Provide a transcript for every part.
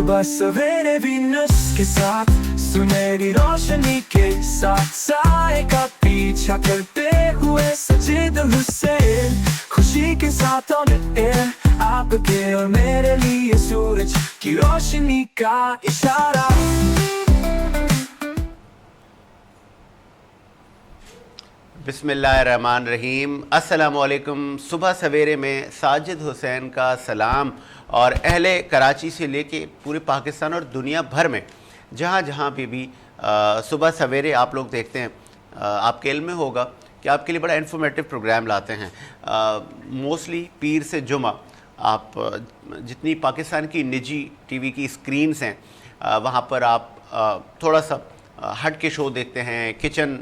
صبح سویرے بھی نس کے ساتھ سنہری روشنی کے ساتھ سائے کا پیچھا کرتے ہوئے سجید حسین خوشی کے ساتھ آن ایئر آپ کے اور میرے لیے سورج کی روشنی کا اشارہ. بسم اللہ الرحمن الرحیم. السلام علیکم. صبح سویرے میں ساجد حسین کا سلام اور اہل کراچی سے لے کے پورے پاکستان اور دنیا بھر میں جہاں جہاں بھی صبح سویرے آپ لوگ دیکھتے ہیں. آپ کے علم میں ہوگا کہ آپ کے لیے بڑا انفارمیٹیو پروگرام لاتے ہیں. موسٹلی پیر سے جمعہ آپ جتنی پاکستان کی نجی ٹی وی کی اسکرینز ہیں وہاں پر آپ تھوڑا سا ہٹ کے شو دیکھتے ہیں. کچن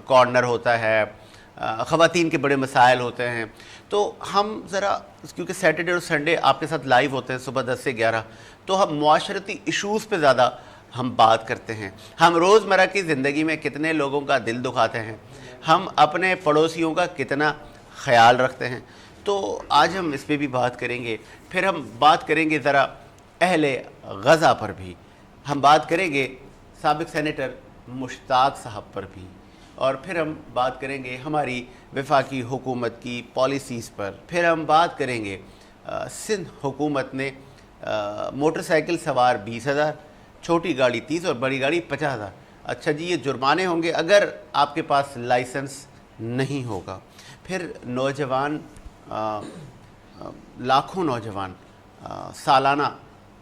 کارنر ہوتا ہے, خواتین کے بڑے مسائل ہوتے ہیں. تو ہم ذرا کیونکہ سیٹرڈے اور سنڈے آپ کے ساتھ لائیو ہوتے ہیں صبح 10 سے 11, تو ہم معاشرتی ایشوز پہ زیادہ ہم بات کرتے ہیں. ہم روزمرہ کی زندگی میں کتنے لوگوں کا دل دکھاتے ہیں, ہم اپنے پڑوسیوں کا کتنا خیال رکھتے ہیں. تو آج ہم اس پہ بھی بات کریں گے. پھر ہم بات کریں گے ذرا اہل غزہ پر بھی, ہم بات کریں گے سابق سینیٹر مشتاق صاحب پر بھی, اور پھر ہم بات کریں گے ہماری وفاقی حکومت کی پالیسیز پر. پھر ہم بات کریں گے سندھ حکومت نے موٹر سائیکل سوار 20,000, چھوٹی گاڑی 30 اور بڑی گاڑی 50,000. اچھا جی, یہ جرمانے ہوں گے اگر آپ کے پاس لائسنس نہیں ہوگا. پھر نوجوان لاکھوں نوجوان سالانہ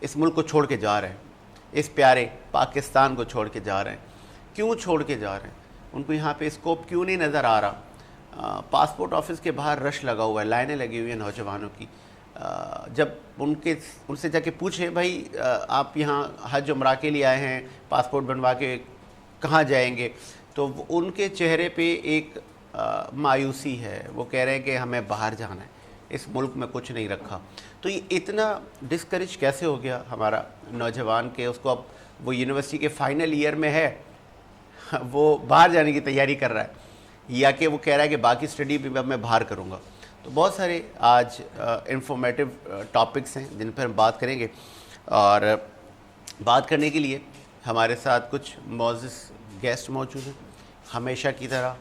اس ملک کو چھوڑ کے جا رہے ہیں, اس پیارے پاکستان کو چھوڑ کے جا رہے ہیں. کیوں چھوڑ کے جا رہے ہیں؟ ان کو یہاں پہ اسکوپ کیوں نہیں نظر آ رہا؟ پاسپورٹ آفس کے باہر رش لگا ہوا ہے, لائنیں لگی ہوئی ہیں نوجوانوں کی. جب ان سے جا کے پوچھیں بھائی آپ یہاں حج عمرہ کے لیے آئے ہیں, پاسپورٹ بنوا کے کہاں جائیں گے, تو ان کے چہرے پہ ایک مایوسی ہے. وہ کہہ رہے ہیں کہ ہمیں باہر جانا ہے, اس ملک میں کچھ نہیں رکھا. تو یہ اتنا ڈسکریج کیسے ہو گیا ہمارا نوجوان کہ اس کو اب وہ یونیورسٹی کے فائنل ایئر میں ہے, وہ باہر جانے کی تیاری کر رہا ہے, یا کہ وہ کہہ رہا ہے کہ باقی اسٹڈی بھی میں باہر کروں گا. تو بہت سارے آج انفارمیٹیو ٹاپکس ہیں جن پر ہم بات کریں گے, اور بات کرنے کے لیے ہمارے ساتھ کچھ معزز گیسٹ موجود ہیں. ہمیشہ کی طرح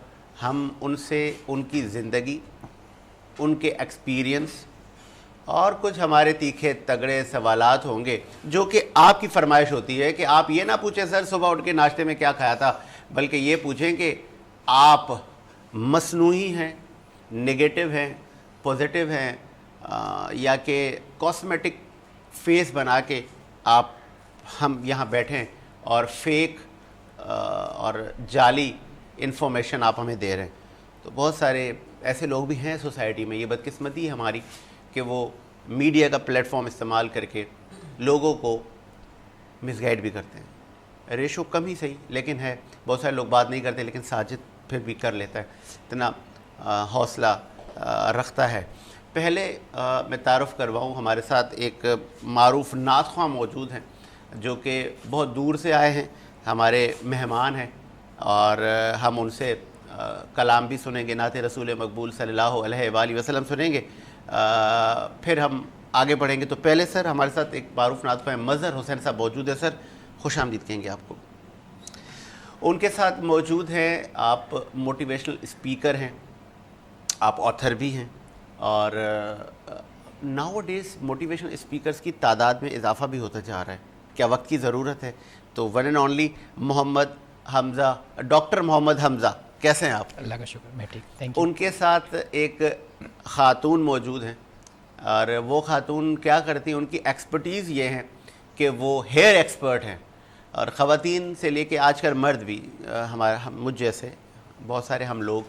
ہم ان سے ان کی زندگی, ان کے ایکسپیرینس اور کچھ ہمارے تیکھے تگڑے سوالات ہوں گے جو کہ آپ کی فرمائش ہوتی ہے کہ آپ یہ نہ پوچھیں سر صبح اٹھ کے ناشتے میں کیا کھایا تھا, بلکہ یہ پوچھیں کہ آپ مصنوعی ہیں, نگیٹو ہیں, پوزیٹیو ہیں, یا کہ کاسمیٹک فیس بنا کے آپ ہم یہاں بیٹھیں اور فیک اور جعلی انفارمیشن آپ ہمیں دے رہے ہیں. تو بہت سارے ایسے لوگ بھی ہیں سوسائٹی میں. یہ بدقسمتی ہے ہماری کہ وہ میڈیا کا پلیٹ فارم استعمال کر کے لوگوں کو مس گائیڈ بھی کرتے ہیں. ریشو کم ہی صحیح لیکن ہے, بہت سارے لوگ بات نہیں کرتے لیکن ساجد پھر بھی کر لیتا ہے, اتنا حوصلہ رکھتا ہے. پہلے میں تعارف کرواؤں, ہمارے ساتھ ایک معروف نعت خواں موجود ہیں جو کہ بہت دور سے آئے ہیں, ہمارے مہمان ہیں, اور ہم ان سے کلام بھی سنیں گے, نعت رسول مقبول صلی اللہ علیہ وآلہ وسلم سنیں گے, پھر ہم آگے بڑھیں گے. تو پہلے سر ہمارے ساتھ ایک معروف نعت خواں مظہر حسین صاحب موجود ہے. سر خوش آمدید کہیں گے آپ کو. ان کے ساتھ موجود ہیں, آپ موٹیویشنل اسپیکر ہیں, آپ آتھر بھی ہیں, اور ناؤ ڈیز موٹیویشنل اسپیکرز کی تعداد میں اضافہ بھی ہوتا جا رہا ہے. کیا وقت کی ضرورت ہے؟ تو one and only Muhammad Hamza, doctor Muhammad Hamza, کیسے ہیں آپ؟ اللہ کا شکر, میں ٹھیک, تھینک یو. ان کے ساتھ ایک خاتون موجود ہیں, اور وہ خاتون کیا کرتی ہیں, ان کی ایکسپرٹیز یہ ہیں کہ وہ ہیئر ایکسپرٹ ہیں, اور خواتین سے لے کے آج کل مرد بھی, مجھ جیسے بہت سارے ہم لوگ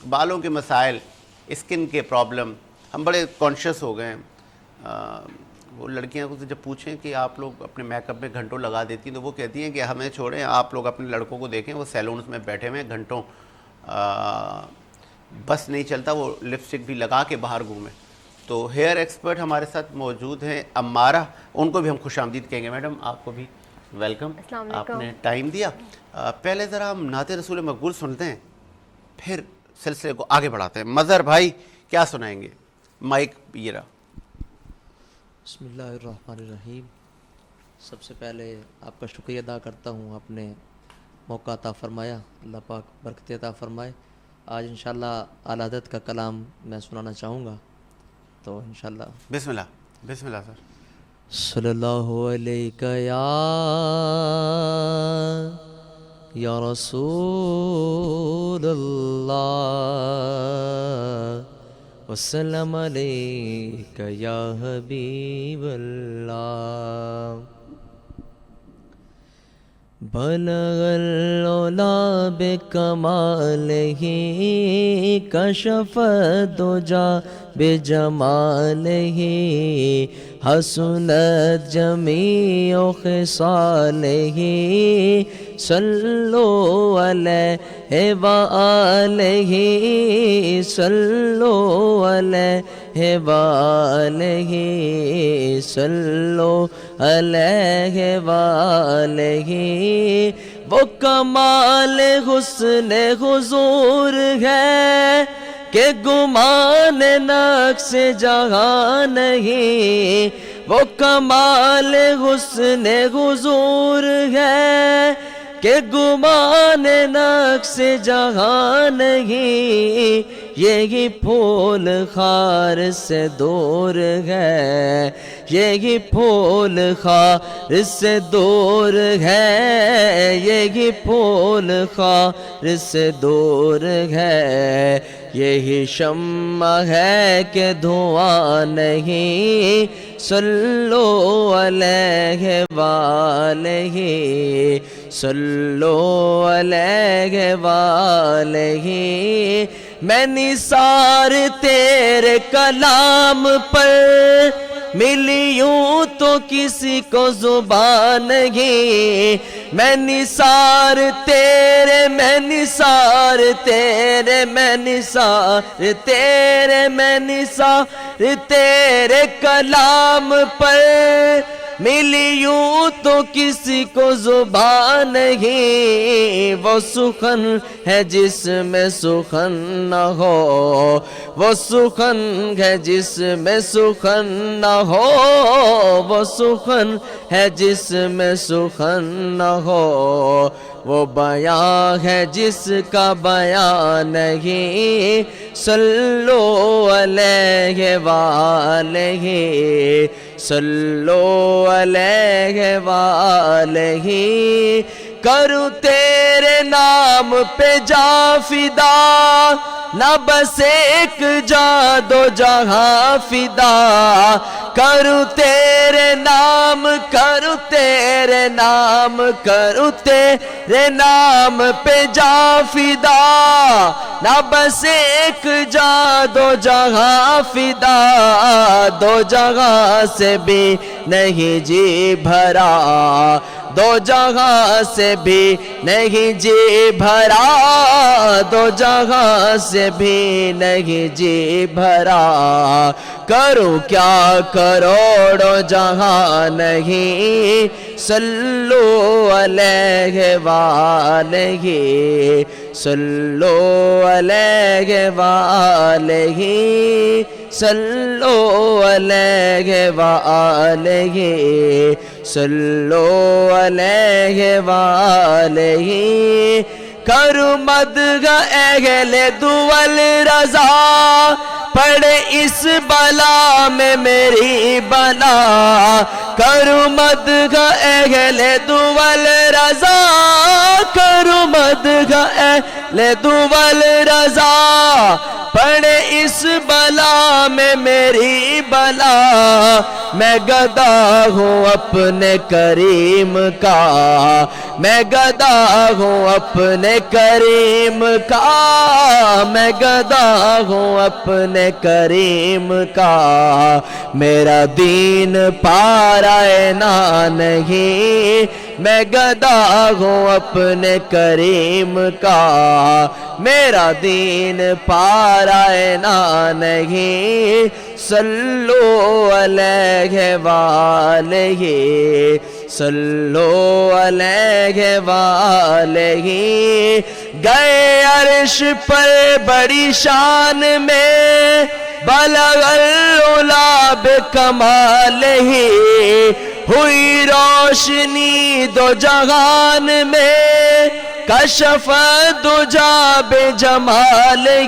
بالوں کے مسائل, اسکن کے پرابلم, ہم بڑے کانشیس ہو گئے ہیں. وہ لڑکیاں کو جب پوچھیں کہ آپ لوگ اپنے میک اپ میں گھنٹوں لگا دیتی ہیں تو وہ کہتی ہیں کہ ہمیں چھوڑیں, آپ لوگ اپنے لڑکوں کو دیکھیں, وہ سیلونز میں بیٹھے ہوئے ہیں گھنٹوں, بس نہیں چلتا وہ لپسٹک بھی لگا کے باہر گھومیں. تو ہیئر ایکسپرٹ ہمارے ساتھ موجود ہیں امارہ, ان کو بھی ہم خوش آمدید کہیں گے. میڈم آپ کو بھی ویلکم, آپ نے ٹائم دیا. پہلے ذرا ہم نعت رسول مقبول سنتے ہیں, پھر سلسلے کو آگے بڑھاتے ہیں. مظہر بھائی کیا سنائیں گے؟ مائک یہ رہا. بسم اللہ الرحمن الرحیم. سب سے پہلے آپ کا شکریہ ادا کرتا ہوں، آپ نے موقع عطا فرمایا، اللہ پاک برکت عطا فرمائے. آج انشاءاللہ اعلیٰ حضرت کا کلام میں سنانا چاہوں گا، تو انشاءاللہ بسم اللہ. بسم اللہ سر. صلی اللہ علیہ یا رسول اللہ وسلم علیک یا حبیب اللہ. بلغ العلا بکمالہ کشف الدجا بجمالہ حسنت جمیع خصالہ صلو علیہ وآلہ صلو علیہ وآلہ صلو علیہ وآلہ. وہ کمال حسن حضور ہے کہ گمان نقص جہاں نہیں. وہ کمال حسن حضور ہے کہ گمان نقص جہاں نہیں. یہی پھول خار سے دور ہے، یہی پھول خار سے دور ہے، یہی پھول خار سے دور ہے. یہی شمع ہے کہ دھواں نہیں. صلو علیہ وآلہ صلو علیہ وآلہ. میں نثار تیرے کلام پر ملی یوں تو کسی کو زبان نہیں. میں نثار تیرے، میں نثار تیرے، میں نثار تیرے، میں نثار تیرے کلام پر ملی یوں تو کسی کو زبان نہیں. وہ سخن ہے جس میں سخن نہ ہو، وہ سخن ہے جس میں سخن نہ ہو، وہ سخن ہے جس میں سخن نہ ہو. وہ بیان ہے جس کا بیان نہیں. صلو علیہ وآلہ صلو علیہ وآلہ. کروں تیرے نام پہ جا فدا، نہ بس ایک جا دو جہاں فدا. کروں تیرے نام، کروں تیرے نام، کروں تیرے نام پہ جا فدا، نہ بس ایک جا دو جہاں فدا. دو جہاں سے بھی نہیں جی بھرا، دو جہاں سے بھی نہیں جی بھرا، دو جہاں سے بھی نہیں جی بھرا. کروں کیا کروڑوں جہاں نہیں. صلو علیہ وآلہ صلو علیہ وآلہ صلو علیہ وآلہ صلو علیہ وآلہ. کروں مدح اہل دول رضا، پڑے اس بلا میں میری بلا. کروں مدح اہل دول رضا، کروں مدح اہل دول رضا، پڑے اس بلا میں میری بلا. میں گدا ہوں اپنے کریم کا، میں گدا ہوں اپنے کریم کا، میں گدا ہوں اپنے کریم کا. میرا دین پارائنا نہیں، میں گدا ہوں اپنے کریم کا. میرا دین پارائنا نہیں. صلو علیہ وآلہ صلو علیہ وآلہ. گئے عرش پر بڑی شان میں بلغ العلا بکمالہ ہوئی روشنی دو جہان میں کشف دجا بجمالہ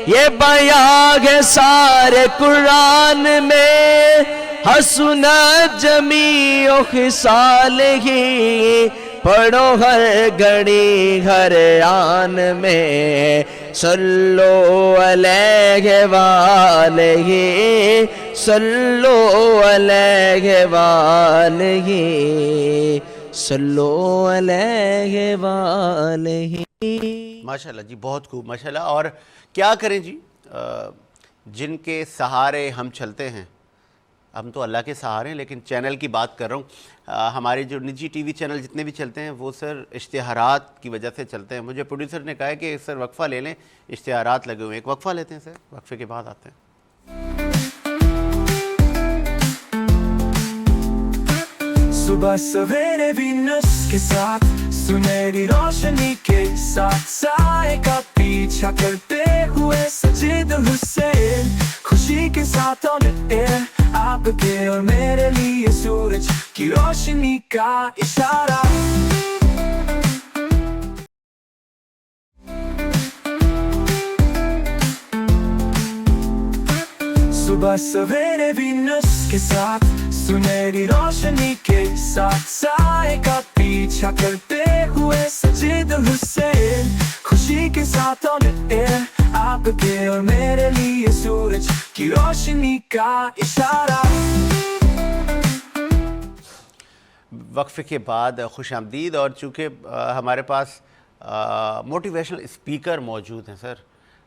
یہ بیان ہے سارے قرآن میں حسنت جمیع خصالہ پڑھو ہر گھڑی ہر آن میں صلو علیہ وآلہ صلو علیہ وآلہ صلو علیہ وآلہ. ماشاءاللہ جی، بہت خوب ماشاءاللہ. اور کیا کریں جی، جن کے سہارے ہم چلتے ہیں، ہم تو اللہ کے سہارے ہیں، لیکن چینل کی بات کر رہا ہوں. ہمارے جو نجی ٹی وی چینل جتنے بھی چلتے ہیں وہ سر اشتہارات کی وجہ سے چلتے ہیں. مجھے پروڈیوسر نے کہا ہے کہ سر وقفہ لے لیں، اشتہارات لگے ہوئے ہیں. ایک وقفہ لیتے ہیں سر، وقفے کے بعد آتے ہیں. صبح سویرے وینس کے ساتھ سنہری روشنی کے ساتھ سائے کا پیچھا کرتے ہوئے سجید حسین خوشی کے ساتھ آن ایئر آپ کے اور میرے لیے سورج کی روشنی کا اشارہ. صبح سویرے وینس کے ساتھ سنہری روشنی کے ساتھ سائے کا پیچھا کرتے ہوئے سجید حسین خوشی کے ساتھ آن ایئر آپ کے اور میرے لیے سورج کی روشنی کا اشارہ. وقفے کے بعد خوش آمدید. اور چونکہ ہمارے پاس موٹیویشنل اسپیکر موجود ہیں سر،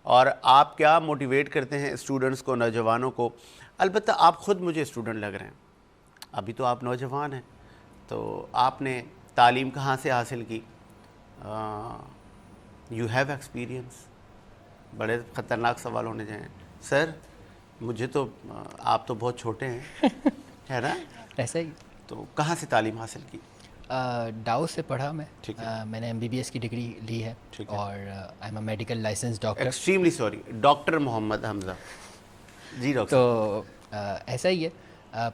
اور آپ کیا موٹیویٹ کرتے ہیں اسٹوڈنٹس کو، نوجوانوں کو. البتہ آپ خود مجھے اسٹوڈنٹ لگ رہے ہیں، ابھی تو آپ نوجوان ہیں، تو آپ نے تعلیم کہاں سے حاصل کی؟ You have experience. بڑے خطرناک سوال ہونے جائیں سر. مجھے تو آپ تو بہت چھوٹے ہیں ہے نا؟ ایسا ہی. تو کہاں سے تعلیم حاصل کی؟ ڈاؤ سے پڑھا میں. ٹھیک ہے. میں نے MBBS کی ڈگری لی ہے اور I am a medical license doctor. Extremely sorry, doctor Muhammad Hamza. جی ڈاکٹر. تو ایسا ہی ہے.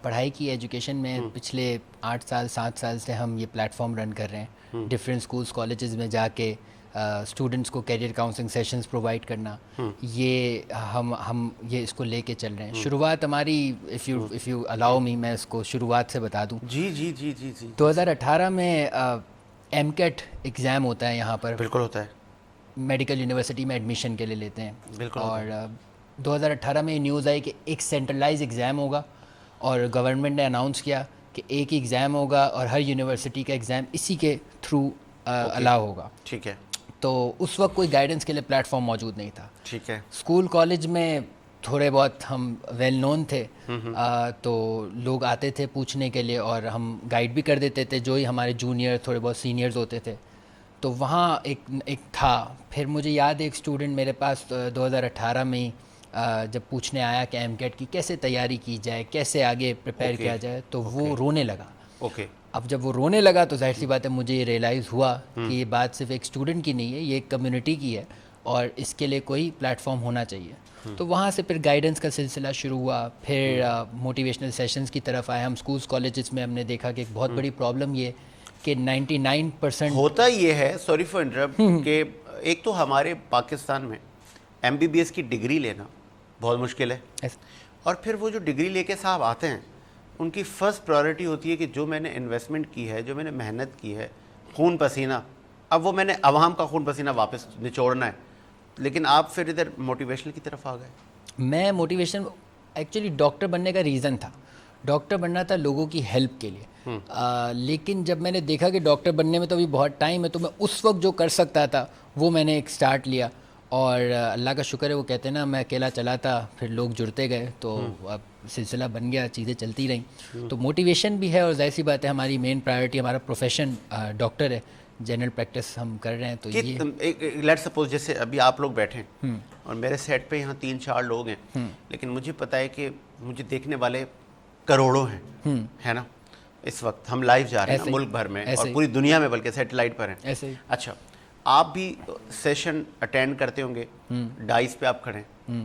پڑھائی کی ایجوکیشن میں پچھلے 8 سال 7 سال سے ہم یہ پلیٹ فارم رن کر رہے ہیں. ڈفرینٹ اسکولس کالجز میں جا کے اسٹوڈنٹس کو کیریئر کاؤنسلنگ سیشنز پرووائڈ کرنا، یہ ہم یہ اس کو لے کے چل رہے ہیں. شروعات ہماری اف یو الاؤ می میں اس کو شروعات سے بتا دوں. جی جی جی جی جی 2018 میں MCAT ایگزام ہوتا ہے یہاں پر. بالکل ہوتا ہے. میڈیکل یونیورسٹی میں ایڈمیشن کے لیے لیتے ہیں. بالکل. اور 2018 میں یہ نیوز آئی کہ ایک سینٹرلائز ایگزام ہوگا اور گورنمنٹ نے اناؤنس کیا کہ ایک ہی ایگزام ہوگا اور ہر یونیورسٹی کا ایگزام اسی کے تھرو الاؤ ہوگا. ٹھیک ہے. تو اس وقت کوئی گائیڈنس کے لیے پلیٹ فارم موجود نہیں تھا. ٹھیک ہے. اسکول کالج میں تھوڑے بہت ہم ویل نون تھے، تو لوگ آتے تھے پوچھنے کے لیے اور ہم گائیڈ بھی کر دیتے تھے، جو ہی ہمارے جونیئر تھوڑے بہت سینئرز ہوتے تھے. تو وہاں ایک تھا. پھر مجھے یاد ہے ایک اسٹوڈنٹ میرے پاس 2018 میں جب پوچھنے آیا کہ MCAT کی کیسے تیاری کی جائے، کیسے آگے پریپیئر کیا جائے، تو وہ رونے لگا. اوکے. اب جب وہ رونے لگا تو ظاہر سی بات ہے مجھے یہ ریئلائز ہوا کہ یہ بات صرف ایک اسٹوڈنٹ کی نہیں ہے، یہ ایک کمیونٹی کی ہے اور اس کے لیے کوئی پلیٹ فارم ہونا چاہیے. تو وہاں سے پھر گائیڈنس کا سلسلہ شروع ہوا. پھر موٹیویشنل سیشنز کی طرف آئے ہم. اسکولس کالجز میں ہم نے دیکھا کہ ایک بہت بڑی پرابلم یہ کہ 99% ہوتا یہ ہے، سوری فار انٹرپٹ، کہ ایک تو ہمارے پاکستان میں MBBS کی ڈگری لینا بہت مشکل ہے، اور پھر وہ جو ڈگری لے کے صاحب آتے ہیں ان کی فرسٹ پرائرٹی ہوتی ہے کہ جو میں نے انویسٹمنٹ کی ہے، جو میں نے محنت کی ہے، خون پسینہ، اب وہ میں نے عوام کا خون پسینہ واپس نچوڑنا ہے. لیکن آپ پھر ادھر موٹیویشنل کی طرف آ گئے. میں موٹیویشن ایکچولی ڈاکٹر بننے کا ریزن تھا. ڈاکٹر بننا تھا لوگوں کی ہیلپ کے لیے. لیکن جب میں نے دیکھا کہ ڈاکٹر بننے میں تو ابھی بہت ٹائم ہے، تو میں اس وقت جو کر سکتا تھا وہ میں نے ایک اسٹارٹ لیا. اور اللہ کا شکر ہے، وہ کہتے ہیں نا میں اکیلا چلا تھا، پھر لوگ جڑتے گئے تو اب سلسلہ بن گیا، چیزیں چلتی رہیں. تو موٹیویشن بھی ہے اور ظاہر سی بات ہے ہماری مین پرائرٹی، ہمارا پروفیشن ڈاکٹر ہے، جنرل پریکٹس ہم کر رہے ہیں. تو یہ لیٹ سپوز جیسے ابھی آپ لوگ بیٹھے ہیں اور میرے سیٹ پہ یہاں 3-4 لوگ ہیں، لیکن مجھے پتہ ہے کہ مجھے دیکھنے والے کروڑوں ہیں، ہے نا؟ اس وقت ہم لائیو جا رہے ہیں ملک بھر میں اور پوری دنیا میں، بلکہ سیٹلائٹ پر ہیں. ایسے ہی. اچھا، آپ بھی سیشن اٹینڈ کرتے ہوں گے، ڈائس پہ آپ کھڑے ہیں،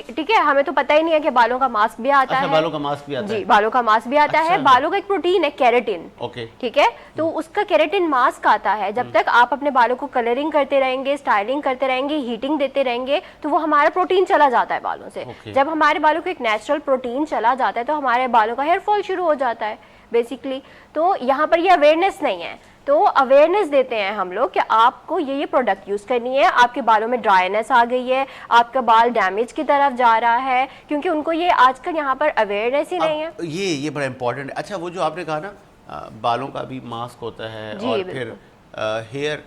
ٹھیک ہے, ہمیں تو پتہ ہی نہیں ہے کہ بالوں کا ماسک بھی آتا اچھا ہے. بالوں کا ماسک بھی آتا ہے, جی بالوں کا ماسک بھی آتا ہے. بالوں کا ایک پروٹین ہے کیراٹن, اوکے ٹھیک ہے, تو اس کا کیراٹن ماسک آتا ہے. جب تک آپ اپنے بالوں کو کلرنگ کرتے رہیں گے, اسٹائلنگ کرتے رہیں گے, ہیٹنگ دیتے رہیں گے, تو وہ ہمارا پروٹین چلا جاتا ہے بالوں سے. جب ہمارے بالوں کو ایک نیچرل پروٹین چلا جاتا ہے تو ہمارے بالوں کا ہیئر فال شروع ہو جاتا ہے بیسکلی. تو یہاں پر یہ اویئرنیس نہیں ہے, تو اویئرنیس دیتے ہیں ہم لوگ کہ آپ کو یہ پروڈکٹ یوز کرنی ہے. آپ کے بالوں میں ڈرائینس آ گئی ہے, آپ کا بال ڈیمیج کی طرف جا رہا ہے, کیونکہ ان کو یہ آج کل یہاں پر اویئرنیس ہی نہیں ہے. یہ بڑا امپورٹنٹ ہے. اچھا وہ جو آپ نے کہا نا بالوں کا بھی ماسک ہوتا ہے, اور پھر ہیئر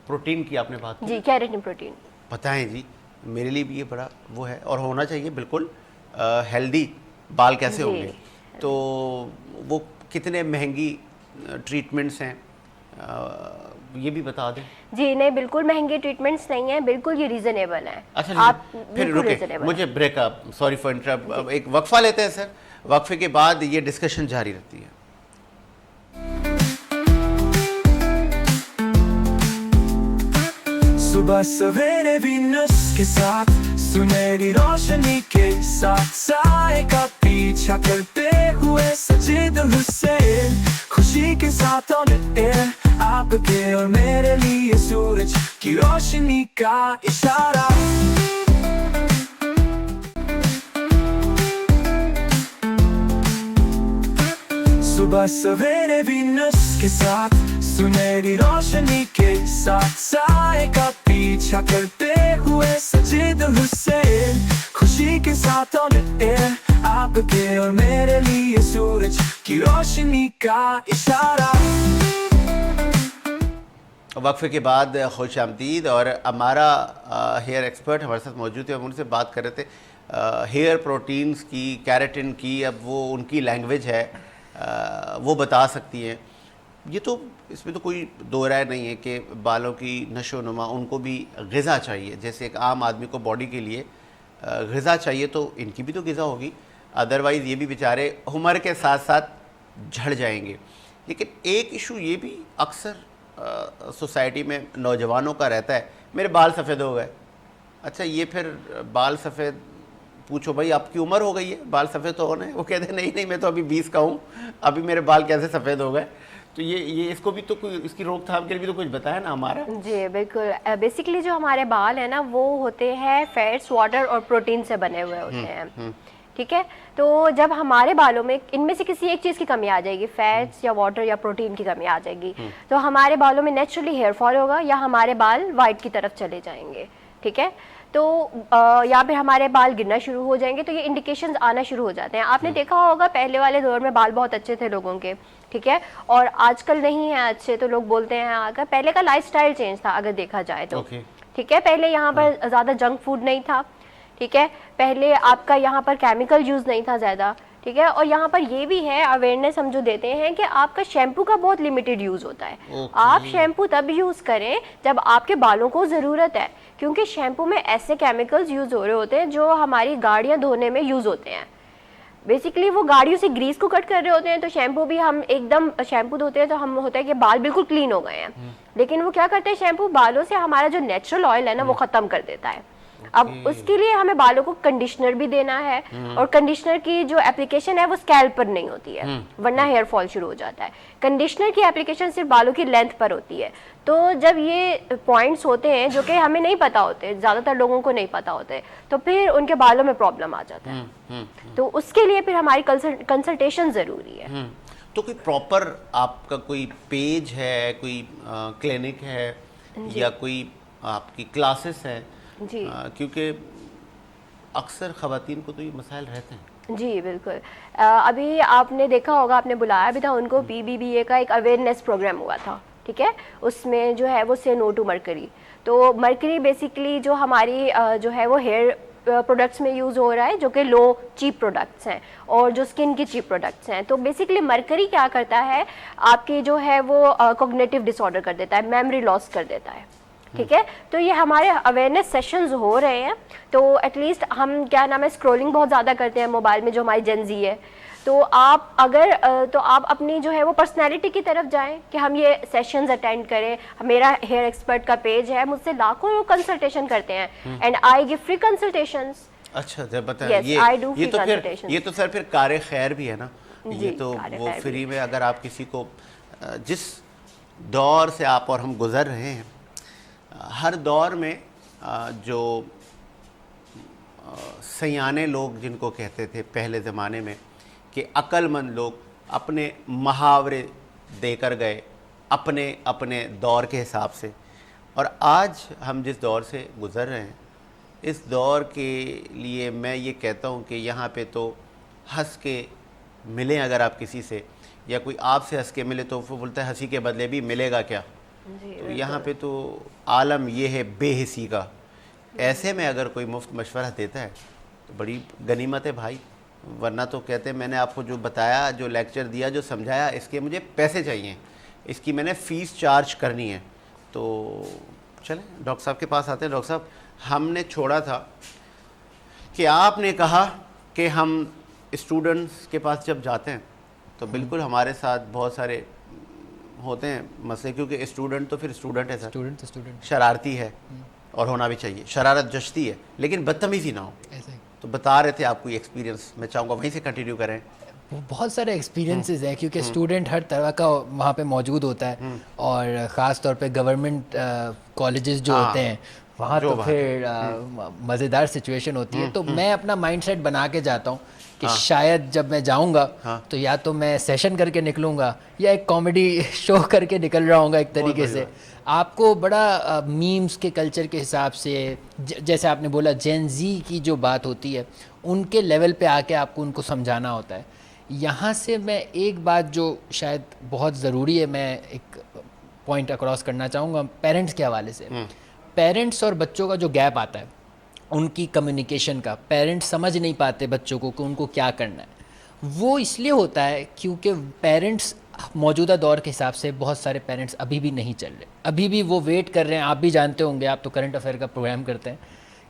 پروٹین کی آپ نے بات کی, جی کیراٹن پروٹین, بتائیں جی میرے لیے بھی یہ بڑا وہ ہے, اور ہونا چاہیے بالکل ہیلدی بال کیسے ہوں گے. تو وہ کتنے مہنگی ٹریٹمنٹس ہیں یہ بھی بتا دیں. جی نہیں بالکل مہنگے ٹریٹمنٹس نہیں ہیں, بالکل یہ ریزنیبل ہیں. اچھا پھر رکے, مجھے break up, sorry for interrupt, ایک وقفہ لیتے ہیں سر. وقفے کے بعد یہ ڈسکشن جاری رہتی ہے. صبح سویرے وینس کے ساتھ سنہری روشنی کے ساتھ سائے کا پیچھا کرتے ہوئے سجید حسین, خوشی کے ساتھ آن ایئر آپ کے اور میرے لیے سورج کی روشنی کا اشارہ. صبح سویرے وینس کے ساتھ سنہری روشنی کے ساتھ سائے کا پیچھا کرتے ہوئے سجید حسین, خوشی کے ساتھ آن ایئر آپ کے اور میرے لیے سورج کی روشنی کا اشارہ. وقفے کے بعد خوش آمدید, اور ہمارا ہیئر ایکسپرٹ ہمارے ساتھ موجود ہے. ہم ان سے بات کر رہے تھے ہیئر پروٹینز کی, کیراٹن کی. اب وہ ان کی لینگویج ہے, وہ بتا سکتی ہیں. یہ تو اس میں تو کوئی دو رائے نہیں ہے کہ بالوں کی نشو و نما ان کو بھی غذا چاہیے, جیسے ایک عام آدمی کو باڈی کے لیے غذا چاہیے, تو ان کی بھی تو غذا ہوگی. ادروائز یہ بھی بیچارے عمر کے ساتھ ساتھ جھڑ جائیں گے. لیکن ایک ایشو یہ بھی اکثر سوسائٹی میں نوجوانوں کا رہتا ہے, میرے بال سفید ہو گئے. اچھا یہ پھر بال سفید پوچھو بھائی آپ کی عمر ہو گئی ہے بال سفید تو ہونے, وہ کہتے ہیں نہیں میں تو ابھی 20 کا ہوں, ابھی میرے بال کیسے سفید ہو گئے. تو یہ اس کو بھی تو کوئی, اس کی روک تھام کے لیے بھی تو کچھ بتایا نا ہمارا. جی بالکل, بیسکلی جو ہمارے بال ہیں نا وہ ہوتے ہیں فیٹس, واٹر اور پروٹین سے بنے ہوئے ہوتے ہیں, ٹھیک ہے. تو جب ہمارے بالوں میں ان میں سے کسی ایک چیز کی کمی آ جائے گی, فیٹس یا واٹر یا پروٹین کی کمی آ جائے گی, تو ہمارے بالوں میں نیچرلی ہیئر فال ہوگا یا ہمارے بال وائٹ کی طرف چلے جائیں گے, ٹھیک ہے. تو یا پھر ہمارے بال گرنا شروع ہو جائیں گے. تو یہ انڈیکیشنز آنا شروع ہو جاتے ہیں. آپ نے دیکھا ہوگا پہلے والے دور میں بال بہت اچھے تھے لوگوں کے, ٹھیک ہے, اور آج کل نہیں ہیں اچھے, تو لوگ بولتے ہیں آگے پہلے کا لائف سٹائل چینج تھا اگر دیکھا جائے تو, ٹھیک ہے. پہلے یہاں پر زیادہ جنک فوڈ نہیں تھا, ٹھیک ہے. پہلے آپ کا یہاں پر کیمیکل یوز نہیں تھا زیادہ, ٹھیک ہے. اور یہاں پر یہ بھی ہے اویئرنیس ہم جو دیتے ہیں کہ آپ کا شیمپو کا بہت لیمیٹڈ یوز ہوتا ہے. آپ شیمپو تب یوز کریں جب آپ کے بالوں کو ضرورت ہے, کیونکہ شیمپو میں ایسے کیمیکلز یوز ہو رہے ہوتے ہیں جو ہماری گاڑیاں دھونے میں یوز ہوتے ہیں. بیسکلی وہ گاڑیوں سے گریس کو کٹ کر رہے ہوتے ہیں, تو شیمپو بھی ہم ایک دم شیمپو دھوتے ہیں تو ہم ہوتا ہے کہ بال بالکل کلین ہو گئے ہیں, لیکن وہ کیا کرتے ہیں شیمپو بالوں سے ہمارا جو نیچرل آئل ہے نا وہ ختم کر دیتا ہے. اب اس کے لیے ہمیں بالوں کو کنڈیشنر بھی دینا ہے, اور کنڈیشنر کی جو اپلیکیشن ہے وہ اسکیلپ پر نہیں ہوتی ہے ورنہ ہیئر فال شروع ہو جاتا ہے. کنڈیشنر کی اپلیکیشن صرف بالوں کی لینتھ پر ہوتی ہے. تو جب یہ پوائنٹس ہوتے ہیں جو کہ ہمیں نہیں پتا ہوتے, زیادہ تر لوگوں کو نہیں پتا ہوتے, تو پھر ان کے بالوں میں پرابلم آ جاتا ہے. تو اس کے لیے پھر ہماری کنسلٹیشن ضروری ہے. تو کوئی پراپر آپ کا کوئی پیج ہے, کوئی کلینک ہے, یا کوئی آپ کی کلاسز ہے؟ جی کیونکہ اکثر خواتین کو تو یہ مسائل رہتے ہیں. جی بالکل. ابھی آپ نے دیکھا ہوگا, آپ نے بلایا بھی تھا ان کو, PBBA کا ایک اویئرنیس پروگرام ہوا تھا, ٹھیک ہے. اس میں جو ہے وہ سے نو ٹو مرکری. تو مرکری بیسکلی جو ہماری جو ہے وہ ہیئر پروڈکٹس میں یوز ہو رہا ہے جو کہ لو چیپ پروڈکٹس ہیں, اور جو اسکن کی چیپ پروڈکٹس ہیں. تو بیسکلی مرکری کیا کرتا ہے, آپ کی جو ہے وہ کوگنیٹیو ڈس آرڈر کر دیتا ہے, میموری لاس کر دیتا ہے, ٹھیک ہے. تو یہ ہمارے اویئرنیس سیشنز ہو رہے ہیں. تو ایٹ لیسٹ ہم کیا نام ہے اسکرولنگ بہت زیادہ کرتے ہیں موبائل میں, جو ہماری جن زی ہے. تو آپ اگر تو آپ اپنی جو ہے وہ پرسنالٹی کی طرف جائیں کہ ہم یہ سیشنز اٹینڈ کریں. میرا ہیئر ایکسپرٹ کا پیج ہے, مجھ سے لاکھوں لوگ کنسلٹیشن کرتے ہیں, and I give free consultations. اچھا جب بتائیں Yes, I do یہ free تو پھر consultations. یہ تو سر پھر کار خیر بھی ہے نا. جی، یہ تو کار وہ خیر بھی. فری میں اگر آپ کسی کو جس دور سے آپ اور ہم گزر رہے ہیں, ہر دور میں جو سیانے لوگ جن کو کہتے تھے پہلے زمانے میں کہ عقل مند لوگ اپنے محاورے دے کر گئے اپنے اپنے دور کے حساب سے, اور آج ہم جس دور سے گزر رہے ہیں اس دور کے لیے میں یہ کہتا ہوں کہ یہاں پہ تو ہنس کے ملیں اگر آپ کسی سے, یا کوئی آپ سے ہنس کے ملے تو وہ بولتا ہے ہنسی کے بدلے بھی ملے گا کیا. تو یہاں پہ تو عالم یہ ہے بے حسی کا. ایسے میں اگر کوئی مفت مشورہ دیتا ہے تو بڑی غنیمت ہے بھائی, ورنہ تو کہتے ہیں میں نے آپ کو جو بتایا, جو لیکچر دیا, جو سمجھایا, اس کے مجھے پیسے چاہیے, اس کی میں نے فیس چارج کرنی ہے. تو چلیں ڈاکٹر صاحب کے پاس آتے ہیں. ڈاکٹر صاحب, ہم نے چھوڑا تھا کہ آپ نے کہا کہ ہم اسٹوڈنٹس کے پاس جب جاتے ہیں تو بالکل ہمارے ساتھ بہت سارے ہوتے ہیں مسئلے, کیونکہ اسٹوڈنٹ تو پھر اسٹوڈنٹ ہے سر, شرارتی ہے اور ہونا بھی چاہیے, شرارت جچتی ہے لیکن بدتمیزی نہ ہو. تو بتا رہے تھے آپ کو یہ ایکسپیرینس, میں چاہوں گا وہیں سے کنٹینیو کریں. بہت سارے ایکسپیرینسز ہیں کیونکہ اسٹوڈنٹ ہر طرح کا وہاں پہ موجود ہوتا ہے, اور خاص طور پہ گورنمنٹ کالجز جو ہوتے ہیں وہاں تو پھر مزیدار سچویشن ہوتی ہے. تو میں اپنا مائنڈ سیٹ بنا کے جاتا ہوں کہ شاید جب میں جاؤں گا تو یا تو میں سیشن کر کے نکلوں گا یا ایک کامیڈی شو کر کے نکل رہا ہوں گا ایک طریقے سے. آپ کو بڑا میمز کے کلچر کے حساب سے, جیسے آپ نے بولا جین زی کی جو بات ہوتی ہے ان کے لیول پہ آ کے آپ کو ان کو سمجھانا ہوتا ہے. یہاں سے میں ایک بات جو شاید بہت ضروری ہے, میں ایک پوائنٹ اکراس کرنا چاہوں گا پیرنٹس کے حوالے سے. پیرنٹس اور بچوں کا جو گیپ آتا ہے ان کی کمیونیکیشن کا, پیرنٹس سمجھ نہیں پاتے بچوں کو کہ ان کو کیا کرنا ہے. وہ اس لیے ہوتا ہے کیونکہ پیرنٹس موجودہ دور کے حساب سے بہت سارے پیرنٹس ابھی بھی نہیں چل رہے, ابھی بھی وہ ویٹ کر رہے ہیں. آپ بھی جانتے ہوں گے, آپ تو کرنٹ افیئر کا پروگرام کرتے ہیں,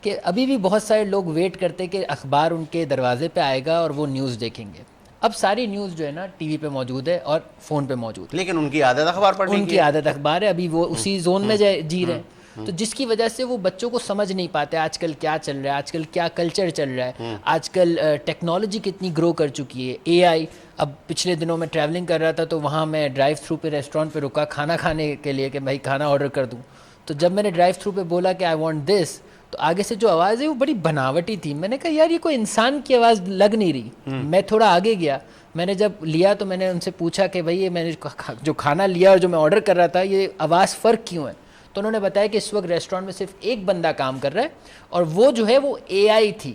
کہ ابھی بھی بہت سارے لوگ ویٹ کرتے ہیں کہ اخبار ان کے دروازے پہ آئے گا اور وہ نیوز دیکھیں گے. اب ساری نیوز جو ہے نا ٹی وی پہ موجود ہے اور فون پہ موجود ہے, لیکن ان کی عادت اخبار پڑھنے کی, ان کی عادت اخبار ہے, ابھی وہ اسی زون میں جی رہے ہیں. تو جس کی وجہ سے وہ بچوں کو سمجھ نہیں پاتے آج کل کیا چل رہا ہے, آج کل کیا کلچر چل رہا ہے, آج کل ٹیکنالوجی کتنی گرو کر چکی ہے, اے آئی. اب پچھلے دنوں میں ٹریولنگ کر رہا تھا تو وہاں میں ڈرائیو تھرو پہ ریسٹورینٹ پہ رکا کھانا کھانے کے لیے کہ بھائی کھانا آرڈر کر دوں. تو جب میں نے ڈرائیو تھرو پہ بولا کہ آئی وانٹ دس, تو آگے سے جو آواز ہے وہ بڑی بناوٹی تھی. میں نے کہا یار یہ کوئی انسان کی آواز لگ نہیں رہی. میں تھوڑا آگے گیا, میں نے جب لیا تو میں نے ان سے پوچھا کہ بھائی یہ میں نے جو کھانا لیا اور جو میں آرڈر کر رہا تھا یہ آواز فرق کیوں ہے. تو انہوں نے بتایا کہ اس وقت ریسٹورینٹ میں صرف ایک بندہ کام کر رہا ہے اور وہ جو ہے وہ اے آئی تھی.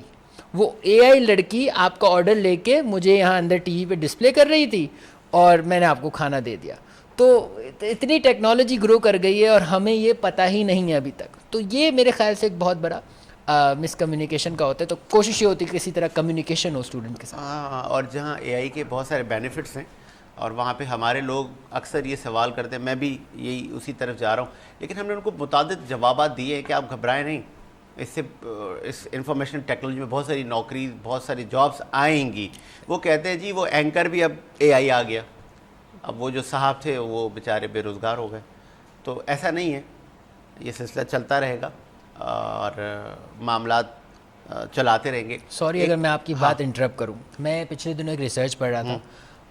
وہ اے آئی لڑکی آپ کا آرڈر لے کے مجھے یہاں اندر ٹی وی پہ ڈسپلے کر رہی تھی اور میں نے آپ کو کھانا دے دیا. تو اتنی ٹیکنالوجی گرو کر گئی ہے اور ہمیں یہ پتہ ہی نہیں ہے ابھی تک. تو یہ میرے خیال سے ایک بہت بڑا مس کمیونیکیشن کا ہوتا ہے. تو کوشش یہ ہوتی ہے کہ کسی طرح کمیونیکیشن ہو اسٹوڈنٹ کے ساتھ. ہاں, اور جہاں اے آئی کے بہت سارے بینیفٹس ہیں اور وہاں پہ ہمارے لوگ اکثر یہ سوال کرتے ہیں, میں بھی یہی اسی طرف جا رہا ہوں, لیکن ہم نے ان کو متعدد جوابات دیے ہیں کہ آپ گھبرائیں نہیں, اس سے اس انفارمیشن ٹیکنالوجی میں بہت ساری نوکری, بہت ساری جابس آئیں گی. وہ کہتے ہیں جی وہ اینکر بھی اب اے آئی آ گیا, اب وہ جو صاحب تھے وہ بیچارے بے روزگار ہو گئے. تو ایسا نہیں ہے, یہ سلسلہ چلتا رہے گا اور معاملات چلاتے رہیں گے. سوری اگر میں آپ کی بات انٹرپٹ کروں, میں پچھلے دنوں ایک ریسرچ پڑھ رہا تھا,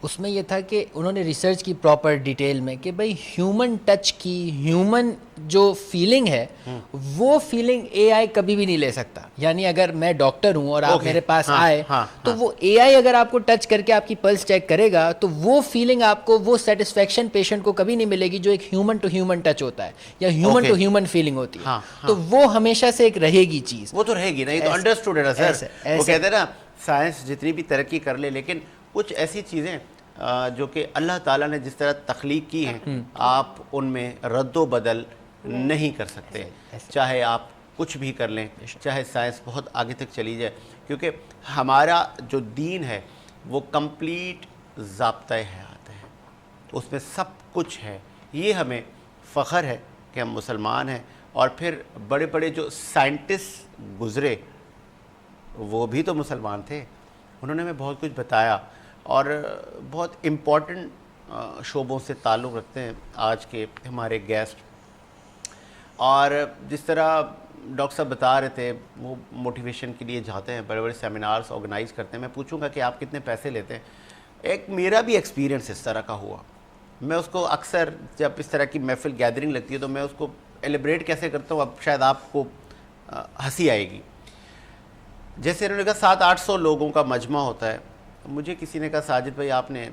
اس میں یہ تھا کہ انہوں نے ریسرچ کی پراپر ڈیٹیل میں کہ بھائی ہیومن ٹچ کی, ہیومن جو فیلنگ ہے وہ فیلنگ اے آئی کبھی بھی نہیں لے سکتا. یعنی اگر میں ڈاکٹر ہوں اور آپ میرے پاس آئے تو وہ اے آئی اگر آپ کو ٹچ کر کے آپ کی پلس چیک کرے گا تو وہ فیلنگ آپ کو, وہ سیٹسفیکشن پیشنٹ کو کبھی نہیں ملے گی جو ایک ہیومن ٹو ہیومن ٹچ ہوتا ہے یا ہیومن ٹو ہیومن فیلنگ ہوتی ہے. تو وہ ہمیشہ سے ایک رہے گی چیز. وہ تو رہے گی, نہیں تو انڈرسٹوڈ ہے سر. وہ کہتے ہیں نا سائنس جتنی بھی ترقی کر لے لیکن کچھ ایسی چیزیں جو کہ اللہ تعالیٰ نے جس طرح تخلیق کی ہیں آپ ان میں رد و بدل نہیں کر سکتے, چاہے آپ کچھ بھی کر لیں, چاہے سائنس بہت آگے تک چلی جائے, کیونکہ ہمارا جو دین ہے وہ کمپلیٹ ضابطۂ حیات ہے, اس میں سب کچھ ہے. یہ ہمیں فخر ہے کہ ہم مسلمان ہیں. اور پھر بڑے بڑے جو سائنٹسٹ گزرے وہ بھی تو مسلمان تھے, انہوں نے ہمیں بہت کچھ بتایا اور بہت امپورٹنٹ شعبوں سے تعلق رکھتے ہیں. آج کے ہمارے گیسٹ اور جس طرح ڈاکٹر صاحب بتا رہے تھے وہ موٹیویشن کے لیے جاتے ہیں, بڑے بڑے سیمینارز آرگنائز کرتے ہیں. میں پوچھوں گا کہ آپ کتنے پیسے لیتے ہیں. ایک میرا بھی ایکسپیرینس اس طرح کا ہوا. میں اس کو اکثر جب اس طرح کی محفل گیدرنگ لگتی ہے تو میں اس کو ایلیبریٹ کیسے کرتا ہوں, اب شاید آپ کو ہنسی آئے گی. جیسے انہوں نے کہا 700-800 لوگوں کا مجمع ہوتا ہے. مجھے کسی نے کہا ساجد بھائی آپ نے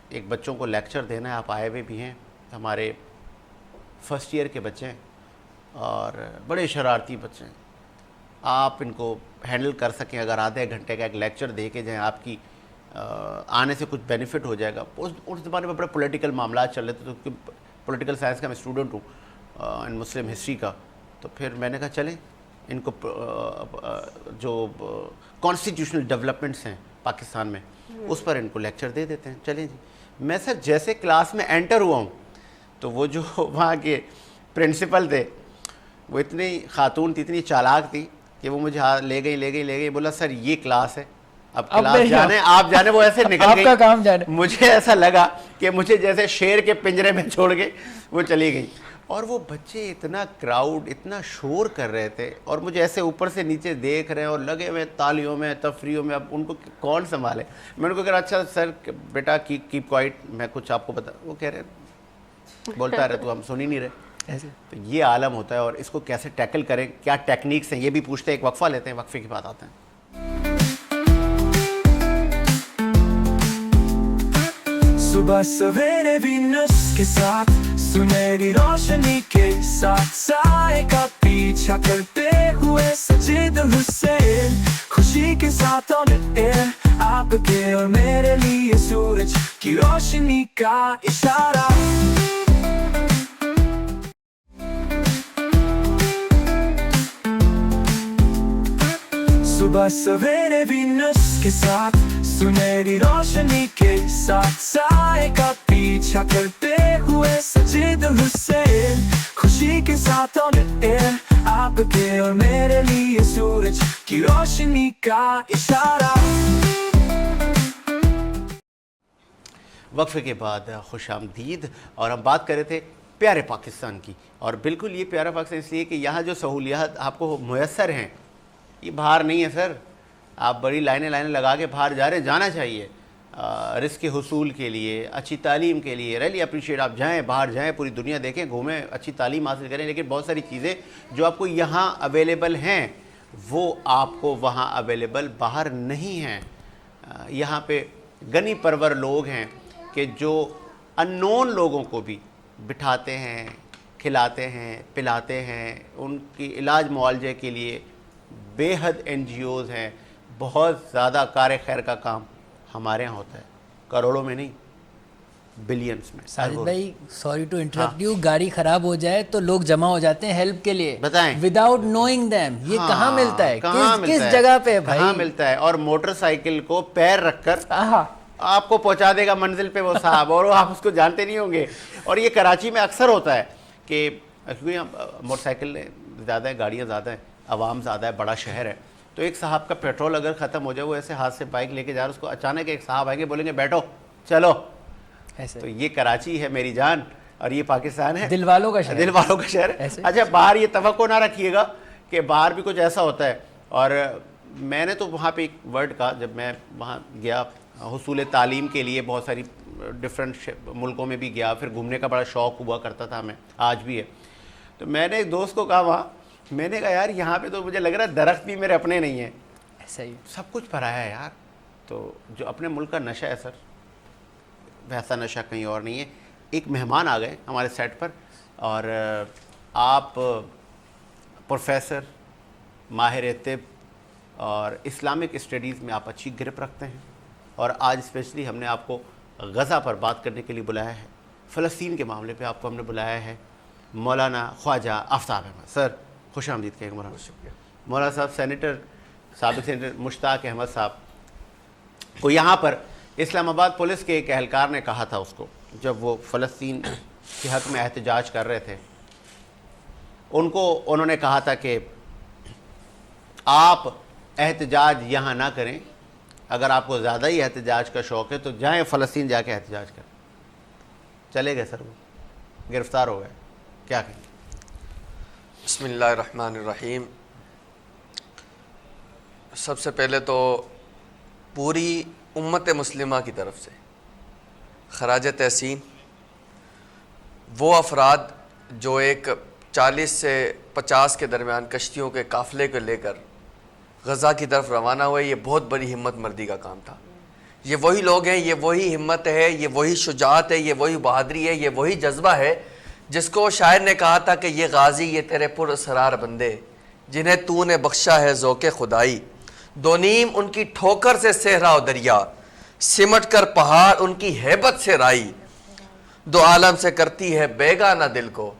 ایک بچوں کو لیکچر دینا ہے, آپ آئے ہوئے بھی ہیں, ہمارے فرسٹ ایئر کے بچے ہیں اور بڑے شرارتی بچے ہیں, آپ ان کو ہینڈل کر سکیں, اگر آدھے گھنٹے کا ایک لیکچر دے کے جائیں آپ کی آنے سے کچھ بینیفٹ ہو جائے گا. اس زمانے میں بڑے پولیٹیکل معاملات چل رہے تھے, تو پولیٹیکل سائنس کا میں اسٹوڈنٹ ہوں, ان مسلم ہسٹری کا. تو پھر میں نے کہا چلیں ان کو جو کانسٹیٹیوشنل ڈیولپمنٹس ہیں پاکستان میں اس پر ان کو لیکچر دے دیتے ہیں. چلیں جی. میں سر جیسے کلاس میں انٹر ہوا ہوں تو وہ جو وہاں کے پرنسپل تھے وہ اتنی خاتون تھی, اتنی چالاک تھی کہ وہ مجھے لے گئی, بولا سر یہ کلاس ہے, اب کلاس جانے آپ جانے. وہ ایسے نکل گئی, آپ کا کام جانے. مجھے ایسا لگا کہ مجھے جیسے شیر کے پنجرے میں چھوڑ کے وہ چلی گئی. اور وہ بچے اتنا کراؤڈ, اتنا شور کر رہے تھے اور مجھے ایسے اوپر سے نیچے دیکھ رہے ہیں اور لگے ہوئے تالیوں میں, تفریحوں میں. اب ان کو کون سنبھالے؟ میں ان کو کہہ رہا اچھا سر بیٹا کیپ کوائٹ, میں کچھ آپ کو بتا. وہ کہہ رہے بولتا رہے تو ہم سن ہی نہیں رہے. تو یہ عالم ہوتا ہے, اور اس کو کیسے ٹیکل کریں, کیا ٹیکنیکس ہیں, یہ بھی پوچھتے ہیں. ایک وقفہ لیتے ہیں, وقفے کے بعد آتے ہیں. صبح سویرے وینس کے ساتھ سنہری روشنی کے ساتھ سائے کا پیچھا کرتے ہوئے سجید حسین, خوشی کے ساتھ آن ایئر آپ کے اور میرے لیے سورج کی روشنی کا اشارہ. صبح سویرے وینس کے ساتھ سنہری روشنی کے ساتھ سائے کا پیچھا کرتے ہوئے سجید حسین, خوشی کے ساتھ آن ایئر آپ کے اور میرے لیے سورج کی روشنی کا اشارہ. وقفے کے بعد خوش آمدید. اور ہم بات کر رہے تھے پیارے پاکستان کی, اور بالکل یہ پیارا پاکستان اس لیے کہ یہاں جو سہولیات آپ کو میسر ہیں یہ باہر نہیں ہے سر. آپ بڑی لائنیں لگا کے باہر جا رہے ہیں, جانا چاہیے رزق کے حصول کے لیے, اچھی تعلیم کے لیے. ریلی اپریشیٹ, آپ جائیں, باہر جائیں, پوری دنیا دیکھیں, گھومیں, اچھی تعلیم حاصل کریں. لیکن بہت ساری چیزیں جو آپ کو یہاں اویلیبل ہیں وہ آپ کو وہاں اویلیبل باہر نہیں ہیں. یہاں پہ غنی پرور لوگ ہیں کہ جو ان نون لوگوں کو بھی بٹھاتے ہیں, کھلاتے ہیں, پلاتے ہیں, ان کی علاج معالجے کے لیے بے حد این جی اوز ہیں. بہت زیادہ کار خیر کا کام ہمارے یہاں ہوتا ہے, کروڑوں میں نہیں, بلینز میں. ساجد بھائی سوری ٹو انٹرپٹ یو, گاڑی خراب ہو جائے تو لوگ جمع ہو جاتے ہیں ہیلپ کے لیے, بتائیں وداؤٹ نوئنگ دیم. یہ کہاں ملتا ہے, کس جگہ پہ بھائی کہاں ملتا ہے؟ اور موٹر سائیکل کو پیر رکھ کر آپ کو پہنچا دے گا منزل پہ وہ صاحب, اور آپ اس کو جانتے نہیں ہوں گے. اور یہ کراچی میں اکثر ہوتا ہے کہ کیونکہ موٹر سائیکل زیادہ ہیں, گاڑیاں زیادہ ہیں, عوام زیادہ ہے, بڑا شہر ہے. تو ایک صاحب کا پیٹرول اگر ختم ہو جائے, وہ ایسے ہاتھ سے بائک لے کے جا رہا, اس کو اچانک ایک صاحب آئیں گے, بولیں گے بیٹھو چلو. تو یہ کراچی ہے میری جان, اور یہ پاکستان ہے, دل والوں کا شہر, دل والوں کا شہر. اچھا باہر یہ توقع نہ رکھیے گا کہ باہر بھی کچھ ایسا ہوتا ہے. اور میں نے تو وہاں پہ ایک ورڈ کہا, جب میں وہاں گیا حصول تعلیم کے لیے, بہت ساری ڈفرینٹ ملکوں میں بھی گیا, پھر گھومنے کا بڑا شوق ہوا کرتا تھا ہمیں, آج بھی ہے. تو میں نے ایک دوست کو کہا وہاں, میں نے کہا یار یہاں پہ تو مجھے لگ رہا ہے درخت بھی میرے اپنے نہیں ہیں, ایسا ہی سب کچھ پرایا ہے یار. تو جو اپنے ملک کا نشہ ہے سر, ویسا نشہ کہیں اور نہیں ہے. ایک مہمان آ گئے ہمارے سیٹ پر, اور آپ پروفیسر, ماہر طب اور اسلامک اسٹڈیز میں آپ اچھی گرپ رکھتے ہیں, اور آج اسپیشلی ہم نے آپ کو غزہ پر بات کرنے کے لیے بلایا ہے, فلسطین کے معاملے پہ آپ کو ہم نے بلایا ہے. مولانا خواجہ آفتاب احمد سر, خوش آمدید کہیں. شکریہ. مولانا صاحب سینیٹر, سابق سینیٹر مشتاق احمد صاحب کو یہاں پر اسلام آباد پولیس کے ایک اہلکار نے کہا تھا اس کو, جب وہ فلسطین کے حق میں احتجاج کر رہے تھے, ان کو انہوں نے کہا تھا کہ آپ احتجاج یہاں نہ کریں, اگر آپ کو زیادہ ہی احتجاج کا شوق ہے تو جائیں فلسطین جا کے احتجاج کریں. چلے گئے سر, وہ گرفتار ہو گئے. کیا کہیں؟ بسم اللہ الرحمن الرحیم. سب سے پہلے تو پوری امت مسلمہ کی طرف سے خراج تحسین وہ افراد جو ایک 40 سے 50 کے درمیان کشتیوں کے قافلے کو لے کر غزہ کی طرف روانہ ہوئے. یہ بہت بڑی ہمت مردی کا کام تھا. یہ وہی لوگ ہیں, یہ وہی ہمت ہے, یہ وہی شجاعت ہے, یہ وہی بہادری ہے, یہ وہی جذبہ ہے جس کو شاعر نے کہا تھا کہ یہ غازی یہ تیرے پر اسرار بندے جنہیں تو نے بخشا ہے ذوق خدائی. دو نیم ان کی ٹھوکر سے صحرا و دریا, سمٹ کر پہاڑ ان کی ہیبت سے رائی. دو عالم سے کرتی ہے بیگانہ دل کو,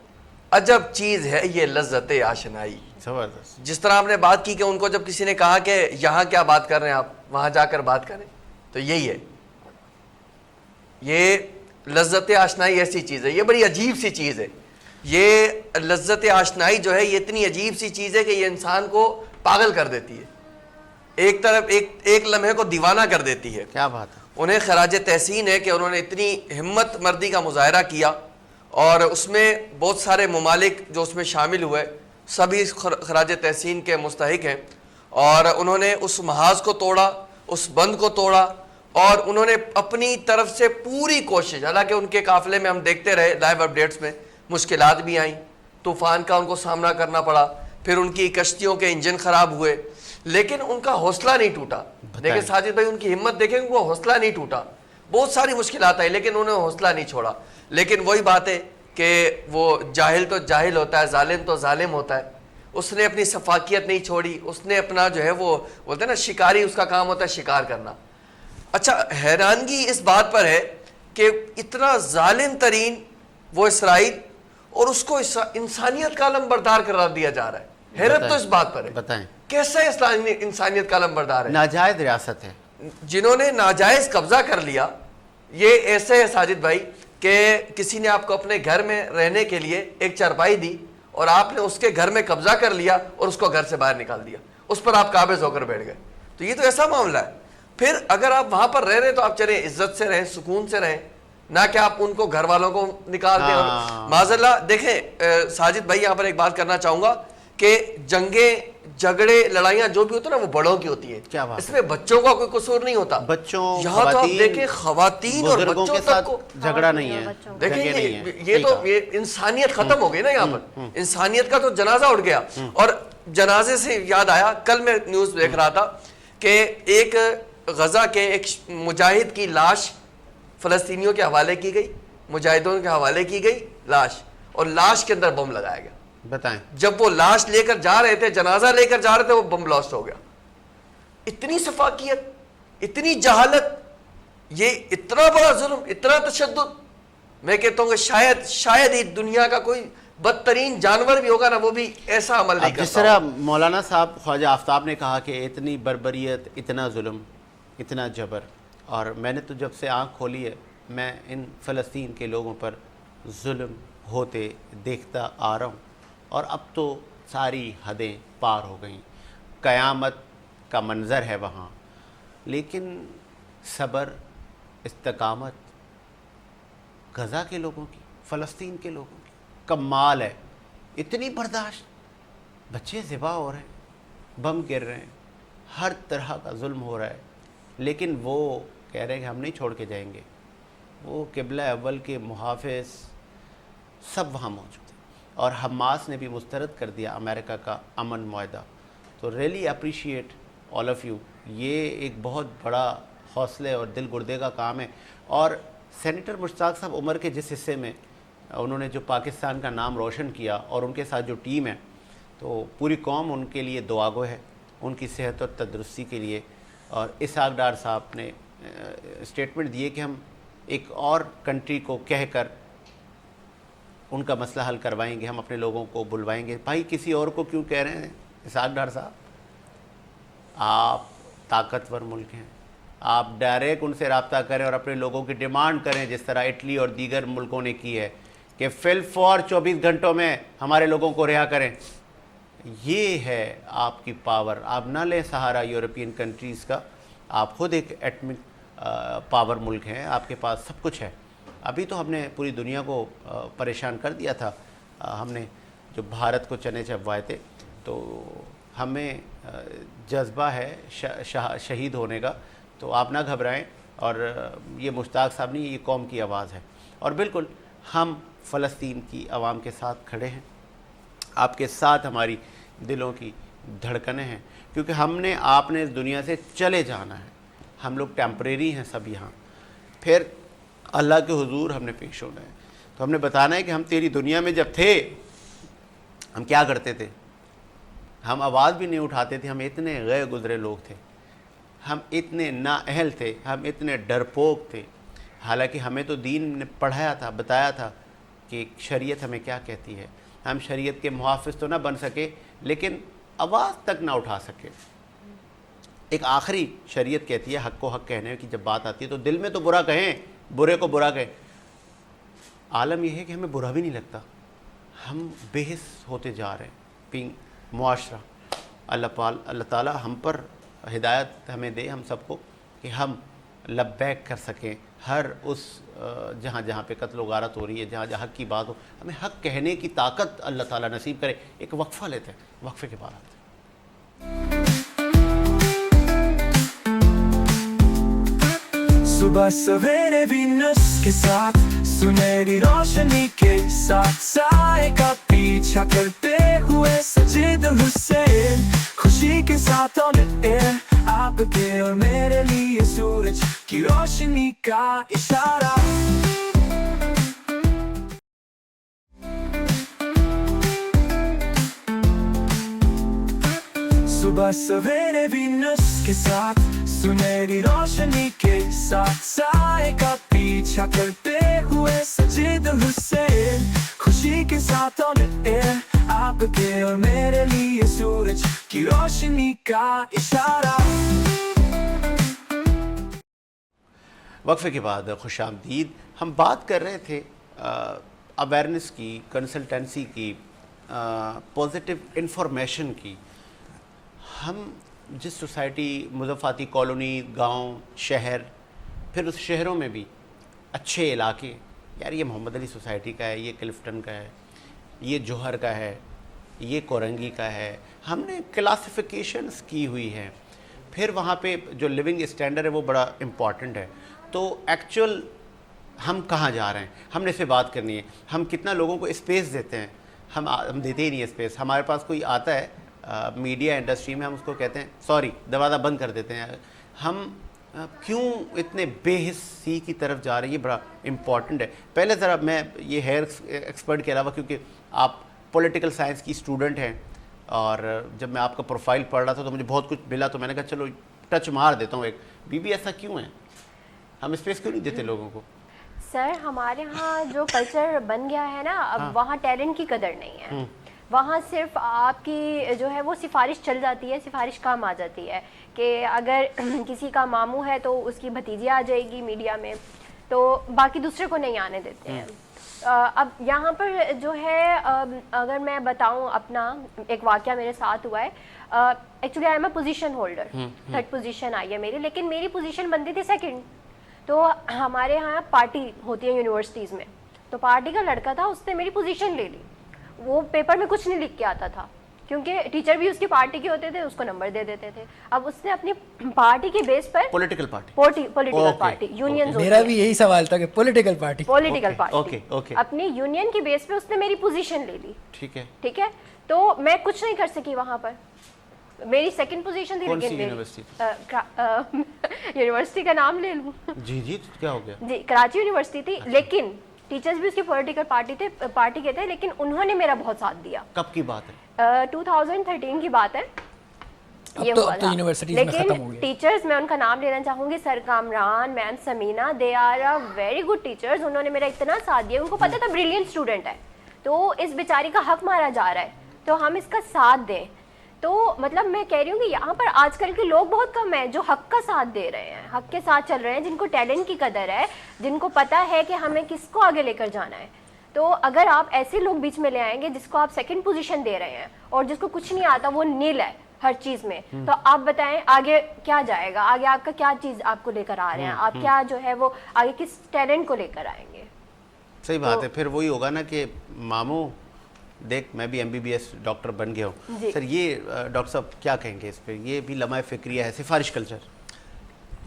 عجب چیز ہے یہ لذت آشنائی. زبردست. جس طرح آپ نے بات کی کہ ان کو جب کسی نے کہا کہ یہاں کیا بات کر رہے ہیں آپ, وہاں جا کر بات کریں, تو یہی ہے. یہ لذت آشنائی ایسی چیز ہے, یہ بڑی عجیب سی چیز ہے. یہ لذت آشنائی جو ہے یہ اتنی عجیب سی چیز ہے کہ یہ انسان کو پاگل کر دیتی ہے, ایک طرف ایک لمحے کو دیوانہ کر دیتی ہے. کیا بات ہے. انہیں خراج تحسین ہے کہ انہوں نے اتنی ہمت مردی کا مظاہرہ کیا, اور اس میں بہت سارے ممالک جو اس میں شامل ہوئے سبھی خراج تحسین کے مستحق ہیں. اور انہوں نے اس محاذ کو توڑا, اس بند کو توڑا, اور انہوں نے اپنی طرف سے پوری کوشش, حالانکہ ان کے قافلے میں ہم دیکھتے رہے لائیو اپڈیٹس میں مشکلات بھی آئیں, طوفان کا ان کو سامنا کرنا پڑا, پھر ان کی کشتیوں کے انجن خراب ہوئے, لیکن ان کا حوصلہ نہیں ٹوٹا. دیکھیں ساجد بھائی, ان کی ہمت دیکھیں, ان کو حوصلہ نہیں ٹوٹا. بہت ساری مشکلات آئی لیکن انہوں نے حوصلہ نہیں چھوڑا. لیکن وہی بات ہے کہ وہ جاہل تو جاہل ہوتا ہے, ظالم تو ظالم ہوتا ہے. اس نے اپنی شفاقیت نہیں چھوڑی, اس نے اپنا جو ہے وہ بولتے ہیں نا شکاری, اس کا کام ہوتا ہے شکار کرنا. اچھا, حیرانگی اس بات پر ہے کہ اتنا ظالم ترین وہ اسرائیل, اور اس کو انسانیت کا علم بردار قرار دیا جا رہا ہے. حیرت تو اس بات پر ہے, بتائیں کیسے انسانیت کا علم بردار ہے. ناجائز ریاست ہے, جنہوں نے ناجائز قبضہ کر لیا. یہ ایسے ہے ساجد بھائی کہ کسی نے آپ کو اپنے گھر میں رہنے کے لیے ایک چارپائی دی, اور آپ نے اس کے گھر میں قبضہ کر لیا اور اس کو گھر سے باہر نکال دیا, اس پر آپ قابض ہو کر بیٹھ گئے. تو یہ تو ایسا معاملہ ہے. پھر اگر آپ وہاں پر رہ رہے تو آپ چلیں عزت سے رہیں, سکون سے رہیں, نہ کہ آپ ان کو گھر والوں کو نکال دیں. معاذ اللہ. دیکھیں ساجد بھائی, یہاں پر ایک بات کرنا چاہوں گا کہ جنگیں, جھگڑے, لڑائیاں جو بھی ہوتی ہیں نا وہ بڑوں کی ہوتی ہیں, اس میں بچوں کا کوئی قصور نہیں ہوتا. بچوں, یہاں تو آپ دیکھیں خواتین اور بزرگوں بچوں کے تک ساتھ کو جھگڑا نہیں ہے. دیکھیں یہ تو یہ انسانیت ختم ہو گئی نا. یہاں پر انسانیت کا تو جنازہ اٹھ گیا. اور جنازے سے یاد آیا, کل میں نیوز دیکھ رہا تھا کہ ایک غزہ کے ایک مجاہد کی لاش فلسطینیوں کے حوالے کی گئی, مجاہدوں کے حوالے کی گئی لاش, اور لاش کے اندر بم لگایا گیا. بتائیں, جب وہ لاش لے کر جا رہے تھے, جنازہ لے کر جا رہے تھے, وہ بم بلاسٹ ہو گیا. اتنی شفاقیت, اتنی جہالت, یہ اتنا بڑا ظلم, اتنا تشدد. میں کہتا ہوں کہ شاید ہی دنیا کا کوئی بدترین جانور بھی ہوگا نا, وہ بھی ایسا عمل نہیں کرتا. جس طرح مولانا صاحب خواجہ آفتاب نے کہا کہ اتنی بربریت, اتنا ظلم, اتنا جبر, اور میں نے تو جب سے آنکھ کھولی ہے میں ان فلسطین کے لوگوں پر ظلم ہوتے دیکھتا آ رہا ہوں, اور اب تو ساری حدیں پار ہو گئیں. قیامت کا منظر ہے وہاں, لیکن صبر, استقامت غزہ کے لوگوں کی, فلسطین کے لوگوں کی کمال ہے. اتنی برداشت, بچے ذبح ہو رہے ہیں, بم گر رہے ہیں, ہر طرح کا ظلم ہو رہا ہے, لیکن وہ کہہ رہے ہیں کہ ہم نہیں چھوڑ کے جائیں گے. وہ قبلہ اول کے محافظ سب وہاں موجود ہیں, اور حماس نے بھی مسترد کر دیا امریکہ کا امن معاہدہ. تو really appreciate all of you. یہ ایک بہت بڑا حوصلے اور دل گردے کا کام ہے. اور سینیٹر مشتاق صاحب عمر کے جس حصے میں انہوں نے جو پاکستان کا نام روشن کیا, اور ان کے ساتھ جو ٹیم ہے, تو پوری قوم ان کے لیے دعا گو ہے, ان کی صحت اور تندرستی کے لیے. اور اسحاق ڈار صاحب نے اسٹیٹمنٹ دیے کہ ہم ایک اور کنٹری کو کہہ کر ان کا مسئلہ حل کروائیں گے, ہم اپنے لوگوں کو بلوائیں گے. بھائی کسی اور کو کیوں کہہ رہے ہیں اسحاق ڈار صاحب؟ آپ طاقتور ملک ہیں, آپ ڈائریکٹ ان سے رابطہ کریں اور اپنے لوگوں کی ڈیمانڈ کریں, جس طرح اٹلی اور دیگر ملکوں نے کی ہے کہ فی الفور 24 گھنٹوں میں ہمارے لوگوں کو رہا کریں. یہ ہے آپ کی پاور. آپ نہ لیں سہارا یورپین کنٹریز کا, آپ خود ایک ایٹمک پاور ملک ہیں, آپ کے پاس سب کچھ ہے. ابھی تو ہم نے پوری دنیا کو پریشان کر دیا تھا. ہم نے جو بھارت کو چنے چبوائے تھے. تو ہمیں جذبہ ہے شہید ہونے کا, تو آپ نہ گھبرائیں. اور یہ مشتاق صاحب نہیں, یہ قوم کی آواز ہے. اور بالکل ہم فلسطین کی عوام کے ساتھ کھڑے ہیں, آپ کے ساتھ ہماری دلوں کی دھڑکنیں ہیں, کیونکہ ہم نے آپ نے اس دنیا سے چلے جانا ہے. ہم لوگ ٹیمپریری ہیں سب یہاں, پھر اللہ کے حضور ہم نے پیش ہونا ہے. تو ہم نے بتانا ہے کہ ہم تیری دنیا میں جب تھے ہم کیا کرتے تھے. ہم آواز بھی نہیں اٹھاتے تھے, ہم اتنے غیر گزرے لوگ تھے, ہم اتنے نااہل تھے, ہم اتنے ڈرپوک تھے. حالانکہ ہمیں تو دین نے پڑھایا تھا, بتایا تھا کہ شریعت ہمیں کیا کہتی ہے. ہم شریعت کے محافظ تو نہ بن سکے, لیکن آواز تک نہ اٹھا سکے. ایک آخری شریعت کہتی ہے حق کو حق کہنے کی جب بات آتی ہے تو دل میں تو برا کہیں, برے کو برا کہیں. عالم یہ ہے کہ ہمیں برا بھی نہیں لگتا, ہم بے حس ہوتے جا رہے ہیں معاشرہ. اللہ تعالیٰ ہم پر ہدایت ہمیں دے, ہم سب کو, کہ ہم لبیک کر سکیں ہر اس جہاں جہاں پہ قتل و غارت ہو رہی ہے, جہاں جہاں حق کی بات ہو, ہمیں حق کہنے کی طاقت اللہ تعالیٰ نصیب کرے. ایک وقفہ لیتے ہیں, وقفے کے بعد آتے ہیں. صبح سویرے وینس کے ساتھ سنہری روشنی کے ساتھ سائے کا پیچھا کرتے ہوئے سجید حسین, خوشی کے ساتھ آن ایئر آپ کے اور میرے لیے سورج کی روشنی کا اشارہ. صبح سویرے وینس کے ساتھ سنہری روشنی کے ساتھ سائے کا پیچھا کرتے ہوئے سجید حسین, خوشی کے ساتھ آن ایئر آپ کے اور میرے لیے سورج کی روشنی کا اشارہ. وقفے کے بعد خوش آمدید. ہم بات کر رہے تھے اویئرنیس کی, کنسلٹنسی کی, پازیٹیو انفارمیشن کی. ہم جس سوسائٹی, مضافاتی کالونی, گاؤں, شہر, پھر اس شہروں میں بھی اچھے علاقے, یار یہ محمد علی سوسائٹی کا ہے, یہ کلفٹن کا ہے, یہ جوہر کا ہے, یہ کورنگی کا ہے, ہم نے کلاسیفیکیشنز کی ہوئی ہیں. پھر وہاں پہ جو لیونگ اسٹینڈرڈ ہے وہ بڑا امپورٹنٹ ہے. تو ایکچول ہم کہاں جا رہے ہیں, ہم نے اس پہ بات کرنی ہے. ہم کتنا لوگوں کو اسپیس دیتے ہیں, ہم دیتے ہی نہیں اسپیس. ہمارے پاس کوئی آتا ہے میڈیا انڈسٹری میں, ہم اس کو کہتے ہیں سوری, دروازہ بند کر دیتے ہیں. ہم کیوں اتنے بے حسی کی طرف جا رہے ہیں, یہ بڑا امپورٹنٹ ہے. پہلے ذرا میں یہ ہیئر ایکسپرٹ کے علاوہ, کیونکہ آپ پولیٹیکل سائنس کی اسٹوڈنٹ ہیں, اور جب میں آپ کا پروفائل پڑھ رہا تھا تو مجھے بہت کچھ ملا, تو میں نے کہا چلو ٹچ مار دیتا ہوں. ایک بی ایسا کیوں ہے, ہم اسپیس کیوں نہیں دیتے لوگوں کو؟ سر ہمارے ہاں جو کلچر بن گیا ہے نا, اب وہاں ٹیلنٹ کی قدر نہیں ہے. وہاں صرف آپ کی جو ہے وہ سفارش چل جاتی ہے, سفارش کام آ جاتی ہے کہ اگر کسی کا ماموں ہے تو اس کی بھتیجی آ جائے گی میڈیا میں, تو باقی دوسرے کو نہیں آنے دیتے ہیں. اب یہاں پر جو ہے, اگر میں بتاؤں اپنا ایک واقعہ میرے ساتھ ہوا ہے. Actually I am a position holder, 3rd position آئی ہے میری, لیکن میری پوزیشن بنتی تھی 2nd. تو ہمارے یہاں پارٹی ہوتی ہے یونیورسٹیز میں, تو پارٹی کا لڑکا تھا, اس نے میری پوزیشن لے لی. وہ پیپر میں کچھ نہیں لکھ کے آتا تھا, کیونکہ ٹیچر بھی اس کی پارٹی کے ہوتے تھے, اس کو نمبر دے دیتے تھے. اب اس نے اپنی پارٹی کے بیس پر, پولیٹیکل پارٹی یونین, میرا بھی یہی سوال تھا کہ پولیٹیکل پارٹی اپنی یونین کی بیس پہ اس نے میری پوزیشن لے لی. ٹھیک ہے, تو میں کچھ نہیں کر سکی وہاں پر. میری 2nd پوزیشن تھی, لیکن یونیورسٹی کا نام لے لوں, جی کیا ہو گیا, جی کراچی یونیورسٹی تھی, لیکن ٹیچرز بھی اس کی پولیٹیکل پارٹی کے تھے, لیکن انہوں نے میرا بہت ساتھ دیا. کب کی بات ہے؟ 2013 کی بات ہے یہ ہوا تھا. لیکن ٹیچرز, میں ان کا نام لینا چاہوں گی, sir Kamran, ma'am Samina, they are a very good teachers. انہوں نے میرا اتنا ساتھ دیا, ان کو پتا تھا بریلینٹ اسٹوڈنٹ ہے, تو اس بیچاری کا حق مارا جا رہا ہے, تو ہم اس کا ساتھ دیں. تو مطلب میں کہہ رہی ہوں کہ یہاں پر آج کل کے لوگ بہت کم ہیں جو حق کا ساتھ دے رہے ہیں, حق کے ساتھ چل رہے ہیں, جن کو ٹیلنٹ کی قدر ہے, جن کو پتہ ہے کہ ہمیں کس کو آگے لے کر جانا ہے. تو اگر آپ ایسے لوگ بیچ میں لے آئیں گے جس کو آپ 2nd پوزیشن دے رہے ہیں, اور جس کو کچھ نہیں آتا, وہ نیل ہے ہر چیز میں, تو آپ بتائیں آگے کیا جائے گا, آگے آپ کا کیا چیز آپ کو لے کر آ رہے ہیں, آپ کیا جو ہے وہ آگے کس ٹیلنٹ کو لے کر آئیں گے. صحیح بات ہے. پھر وہی ہوگا نا کہ ماموں دیکھ میں بھی MBBS ڈاکٹر بن گیا ہوں. سر یہ ڈاکٹر صاحب کیا کہیں گے اس پہ؟ یہ بھی لمحہ فکریہ ہے, سفارش کلچر.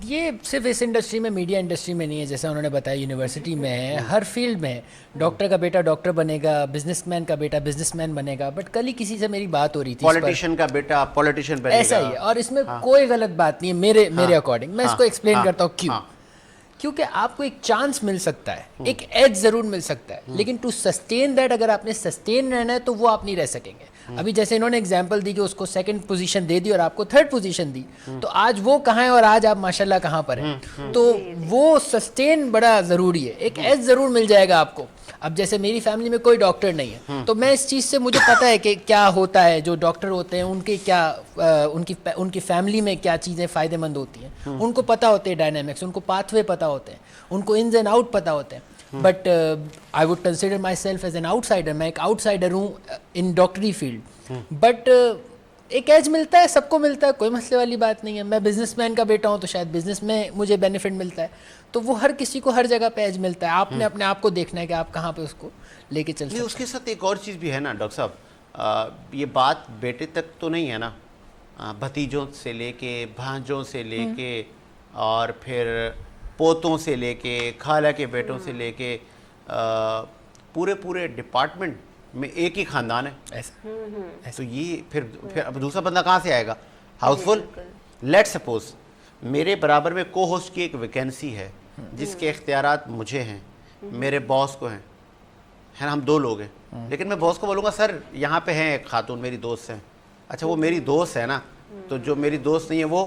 یہ صرف اس انڈسٹری میں, میڈیا انڈسٹری میں نہیں ہے, جیسے انہوں نے بتایا یونیورسٹی میں ہے, ہر فیلڈ میں ہے. ڈاکٹر کا بیٹا ڈاکٹر بنے گا, بزنس مین کا بیٹا بزنس مین بنے گا. بٹ کل ہی کسی سے میری بات ہو رہی تھی, پولیٹیشین کا بیٹا پولیٹیشین بنے گا, ایسا ہی ہے. اور اس میں کوئی غلط بات نہیں ہے میرے اکارڈنگ. میں اس کو ایکسپلین کرتا ہوں کیوں. کیونکہ آپ کو ایک چانس مل سکتا ہے, ایک ایج ضرور مل سکتا ہے, لیکن ٹو سسٹین دیٹ, اگر آپ نے سسٹین رہنا ہے تو وہ آپ نہیں رہ سکیں گے. ابھی جیسے انہوں نے ایگزامپل دی کہ اس کو 2nd پوزیشن دے دی اور آپ کو 3rd پوزیشن دی, تو آج وہ کہاں ہے اور آج آپ ماشاءاللہ کہاں پر ہیں. تو وہ سسٹین بڑا ضروری ہے. ایک ایج ضرور مل جائے گا آپ کو. اب جیسے میری فیملی میں کوئی ڈاکٹر نہیں ہے, تو میں اس چیز سے مجھے پتہ ہے کہ کیا ہوتا ہے. جو ڈاکٹر ہوتے ہیں ان کے کیا ان کی فیملی میں کیا چیزیں فائدہ مند ہوتی ہیں, ان کو پتہ ہوتے ہیں ڈائنامکس, ان کو پاتھ وے پتہ ہوتے ہیں, ان کو انز اینڈ آؤٹ پتہ ہوتے ہیں. But I would consider my self as an out cider. میں ایک آؤٹ سائڈر ہوں ان ڈاکٹری فیلڈ. بٹ ایک ایج ملتا ہے, سب کو ملتا ہے, کوئی مسئلے والی بات نہیں ہے. میں بزنس مین کا بیٹا ہوں تو شاید بزنس میں مجھے بینیفٹ ملتا ہے. تو وہ ہر کسی کو ہر جگہ پہ ایج ملتا ہے. آپ نے اپنے آپ کو دیکھنا ہے کہ آپ کہاں پہ اس کو لے کے چل سکتے ہیں. اس کے ساتھ ایک اور چیز بھی ہے نا ڈاکٹر صاحب, یہ بات بیٹے تک تو نہیں ہے نا, بھتیجوں سے لے کے, بھانجوں سے لے کے, اور پھر پوتوں سے لے کے, خالہ کے بیٹوں سے لے کے, پورے ڈپارٹمنٹ میں ایک ہی خاندان ہے. ایسا تو یہ پھر اب دوسرا بندہ کہاں سے آئے گا؟ House full. لیٹ سپوز میرے برابر میں کو ہوسٹ کی ایک ویکینسی ہے جس کے اختیارات مجھے ہیں, میرے باس کو ہیں, ہے نا, ہم 2 لوگ ہیں. لیکن میں باس کو بولوں گا سر یہاں پہ ہیں ایک خاتون میری دوست ہیں. اچھا وہ میری دوست ہے نا, تو جو میری دوست نہیں ہے وہ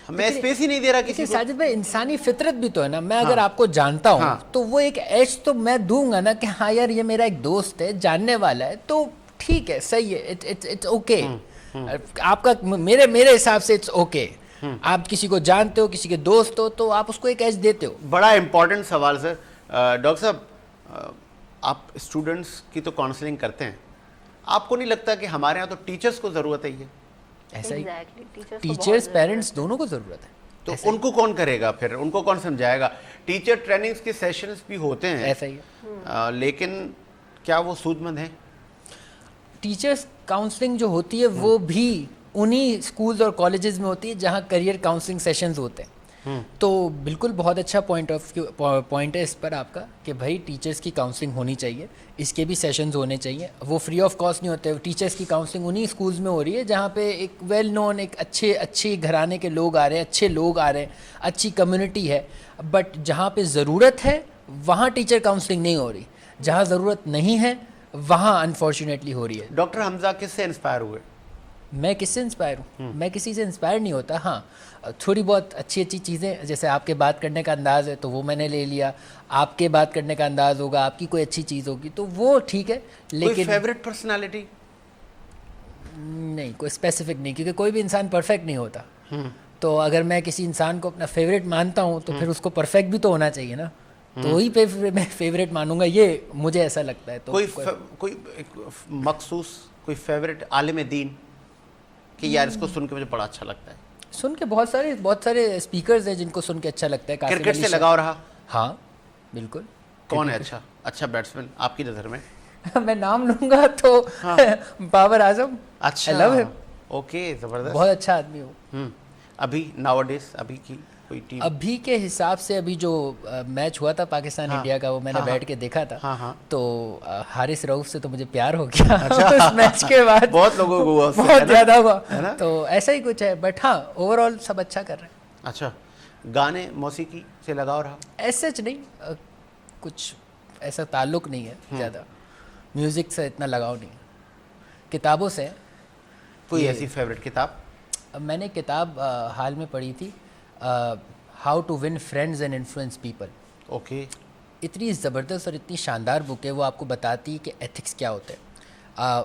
میں اسپیس ہی نہیں دے رہا کسی کو. ساجد بھائی انسانی فطرت بھی تو ہے نا. میں اگر آپ کو جانتا ہوں تو وہ ایک ایج تو میں دوں گا نا کہ ہاں یار یہ میرا ایک دوست ہے, جاننے والا ہے, تو ٹھیک ہے, صحیح ہے, اٹس اوکے. آپ کا میرے حساب سے اٹس اوکے. آپ کسی کو جانتے ہو, کسی کے دوست ہو, تو آپ اس کو ایک ایج دیتے ہو. بڑا امپورٹنٹ سوال سر. ڈاکٹر صاحب آپ اسٹوڈنٹس کی تو کاؤنسلنگ کرتے ہیں, آپ کو نہیں لگتا کہ ہمارے یہاں تو ٹیچرس کو ضرورت ہے؟ یہ ایسا ہی ٹیچرز پیرنٹس دونوں کو ضرورت ہے. تو ان کو کون کرے گا پھر, ان کو کون سمجھائے گا؟ ٹیچر ٹریننگز کے سیشنز بھی ہوتے ہیں, ایسا ہی ہے, لیکن کیا وہ سود مند ہیں؟ ٹیچرز کاؤنسلنگ جو ہوتی ہے وہ بھی انہی اسکولز اور کالجز میں ہوتی ہے جہاں کریئر کاؤنسلنگ سیشنز ہوتے ہیں. تو بالکل بہت اچھا پوائنٹ ہے اس پر آپ کا کہ بھائی ٹیچرز کی کاؤنسلنگ ہونی چاہیے, اس کے بھی سیشنز ہونے چاہیے. وہ فری آف کاسٹ نہیں ہوتے. ٹیچرز کی کاؤنسلنگ انہی اسکولز میں ہو رہی ہے جہاں پہ ایک ویل نون, ایک اچھے گھرانے کے لوگ آ رہے ہیں, اچھے لوگ آ رہے ہیں, اچھی کمیونٹی ہے. بٹ جہاں پہ ضرورت ہے وہاں ٹیچر کاؤنسلنگ نہیں ہو رہی, جہاں ضرورت نہیں ہے وہاں انفارچونیٹلی ہو رہی ہے. ڈاکٹر حمزہ کس سے انسپائر ہوئے؟ میں کس سے انسپائر ہوں؟ میں کسی سے انسپائر نہیں ہوتا. ہاں تھوڑی بہت اچھی چیزیں, جیسے آپ کے بات کرنے کا انداز ہے تو وہ میں نے لے لیا. آپ کے بات کرنے کا انداز ہوگا, آپ کی کوئی اچھی چیز ہوگی تو وہ ٹھیک ہے. لیکن کوئی فیوریٹ پرسنالٹی نہیں, کوئی اسپیسیفک نہیں, کیونکہ کوئی بھی انسان پرفیکٹ نہیں ہوتا. تو اگر میں کسی انسان کو اپنا فیوریٹ مانتا ہوں تو پھر اس کو پرفیکٹ بھی تو ہونا چاہیے نا, تو وہی پہ میں فیوریٹ مانوں گا, یہ مجھے ایسا لگتا ہے. تو کوئی مخصوص کوئی فیوریٹ عالم دین کہ یار اس کو سن کے مجھے بڑا اچھا لگتا ہے؟ سن کے بہت سارے اسپیکرز ہیں جن کو سن کے اچھا لگتا ہے. کرکٹ سے لگاؤ رہا؟ ہاں بالکل. کون ہے اچھا بیٹسمین آپ کی نظر میں؟ میں نام لوں گا تو بابر اعظم. اچھا, اوکے, زبردست, بہت اچھا آدمی ہو. ابھی ناؤ ڈیز ابھی کی کوئی ٹیم؟ ابھی کے حساب سے ابھی جو میچ ہوا تھا پاکستان انڈیا کا, وہ میں نے بیٹھ کے دیکھا تھا. تو حارث رؤف سے تو مجھے پیار ہو گیا اس میچ کے بعد. بہت لوگوں کو ہوا, بہت زیادہ ہوا. تو ایسا ہی کچھ ہے. بٹ ہاں اوور آل سب اچھا کر رہے ہیں. اچھا, گانے موسیقی سے لگاؤ رہا؟ ایسا نہیں, کچھ ایسا تعلق نہیں ہے زیادہ. میوزک سے اتنا لگاؤ نہیں ہے. کتابوں سے کوئی ایسی فیوریٹ کتاب؟ میں نے کتاب حال میں پڑھی تھی, how to win friends and influence people. Okay. اتنی زبردست اور اتنی شاندار بک ہے. وہ آپ کو بتاتی ہے کہ ایتھکس کیا ہوتے ہیں.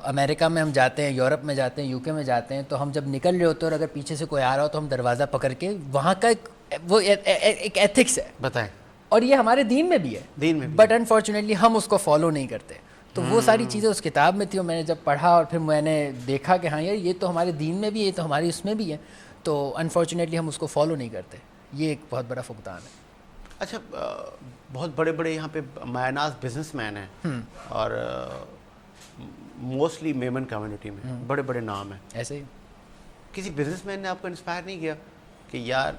امریکہ میں ہم جاتے ہیں, یورپ میں جاتے ہیں, UK میں جاتے ہیں, تو ہم جب نکل رہے ہوتے ہیں اور اگر پیچھے سے کوئی آ رہا ہو تو ہم دروازہ پکڑ کے, وہاں کا وہ ایک ایتھکس ہے. بتائیں. اور یہ ہمارے دین میں بھی ہے, دین میں بھی, بٹ انفارچونیٹلی ہم اس کو فالو نہیں کرتے. تو وہ ساری چیزیں اس کتاب میں تھی, اور میں نے جب پڑھا اور پھر میں نے دیکھا کہ ہاں یار یہ تو ہمارے دین میں بھی ہے, یہ تو ہماری اس میں بھی ہے, تو انفارچونیٹلی ہم اس کو فالو نہیں کرتے. یہ ایک بہت بڑا فقدان ہے. اچھا, بہت بڑے یہاں پہ مایہ ناز بزنس مین ہیں, اور موسٹلی میمن کمیونٹی میں بڑے بڑے نام ہیں, ایسے ہی کسی بزنس مین نے آپ کو انسپائر نہیں کیا کہ یار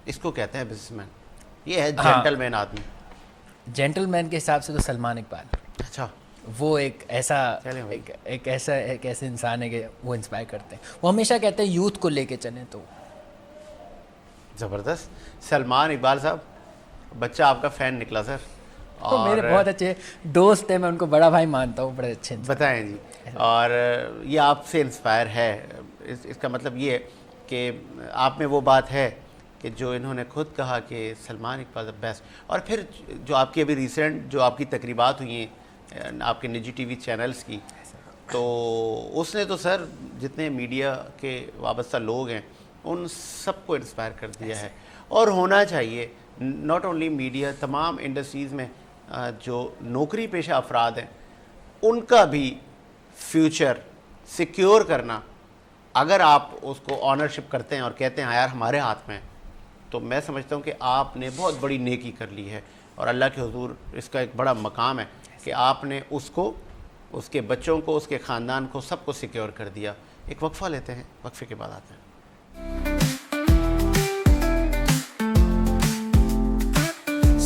اس کو کہتے ہیں بزنس مین, یہ ہے جینٹل مین آدمی؟ جینٹل مین کے حساب سے تو سلمان اقبال, اچھا, وہ ایک ایسا ایک ایسے انسان ہے کہ وہ انسپائر کرتے ہیں. وہ ہمیشہ کہتے ہیں یوتھ کو لے کے چلیں. تو زبردست. سلمان اقبال صاحب, بچہ آپ کا فین نکلا سر, تو میرے بہت اچھے دوست ہیں, میں ان کو بڑا بھائی مانتا ہوں, بڑے اچھے. بتائیں جی. اور یہ آپ سے انسپائر ہے, اس کا مطلب یہ ہے کہ آپ میں وہ بات ہے کہ جو انہوں نے خود کہا کہ سلمان اقبال دا بیسٹ. اور پھر جو آپ کی ابھی ریسنٹ جو آپ کی تقریبات ہوئی ہیں آپ کے نجی ٹی وی چینلز کی, تو اس نے تو سر جتنے میڈیا کے وابستہ لوگ ہیں ان سب کو انسپائر کر دیا ہے. اور ہونا چاہیے, ناٹ اونلی میڈیا, تمام انڈسٹریز میں جو نوکری پیشہ افراد ہیں ان کا بھی فیوچر سیکیور کرنا, اگر آپ اس کو آنرشپ کرتے ہیں اور کہتے ہیں ہاں یار ہمارے ہاتھ میں, تو میں سمجھتا ہوں کہ آپ نے بہت بڑی نیکی کر لی ہے. اور اللہ کے حضور اس کا ایک بڑا مقام ہے کہ آپ نے اس کو, اس کے بچوں کو, اس کے خاندان کو, سب کو سیکیور کر دیا. ایک وقفہ لیتے ہیں, وقفے کے بعد آتے ہیں.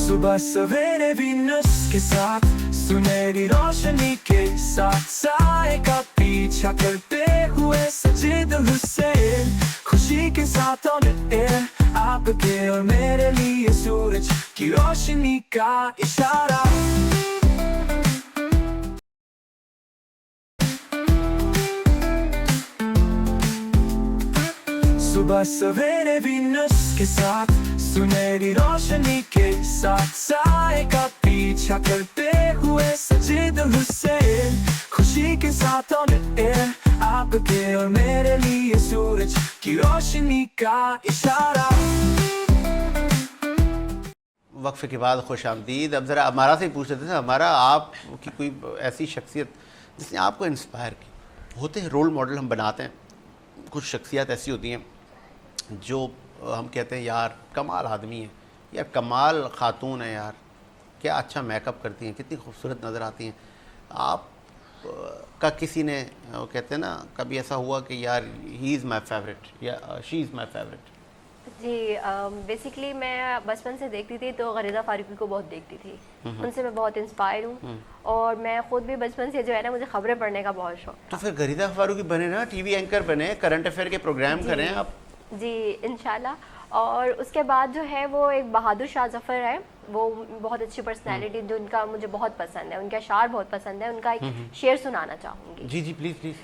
صبح سویرے وینس کے ساتھ سنہری روشنی کے ساتھ سائے کا پیچھا کرتے ہوئے سجید حسین, خوشی کے ساتھ آن ایئر آپ کے اور میرے لیے سورج کی روشنی کا اشارہ. صبح سویرے وینس کے ساتھ سنہری روشنی کے ساتھ سائے کا پیچھا کرتے ہوئے سجید حسین, خوشی کے ساتھ آن ایئر آپ کے اور میرے لیے سورج کی روشنی کا اشارہ. وقفے کے بعد خوش آمدید. اب ذرا ہمارا سے ہی پوچھ لیتے تھے, ہمارا آپ کی کوئی ایسی شخصیت جس نے آپ کو انسپائر کی. ہوتے ہیں رول ماڈل ہم بناتے ہیں, کچھ شخصیات ایسی ہوتی ہیں جو ہم کہتے ہیں یار کمال آدمی ہے, یار کمال خاتون ہے, یار کیا اچھا میک اپ کرتی ہیں, کتنی خوبصورت نظر آتی ہیں. آپ کا کسی نے وہ کہتے ہیں نا کبھی ایسا ہوا کہ یار ہی از مائی فیوریٹ یا شی از مائی فیوریٹ؟ جی بیسکلی میں بچپن سے دیکھتی تھی تو غریزہ فاروقی کو بہت دیکھتی تھی, ان سے میں بہت انسپائر ہوں. اور میں خود بھی بچپن سے جو ہے نا مجھے خبریں پڑھنے کا بہت شوق. تو پھر غریزہ فاروقی بنے نا, ٹی وی اینکر بنے, کرنٹ افیئر کے پروگرام کریں آپ. جی انشاءاللہ. اور اس کے بعد جو ہے وہ ایک بہادر شاہ ظفر ہے, وہ بہت اچھی پرسنالٹی جو ان کا مجھے بہت پسند ہے, ان کے اشعار بہت پسند ہے. ان کا ایک شعر سنانا چاہوں گی. جی جی پلیز پلیز.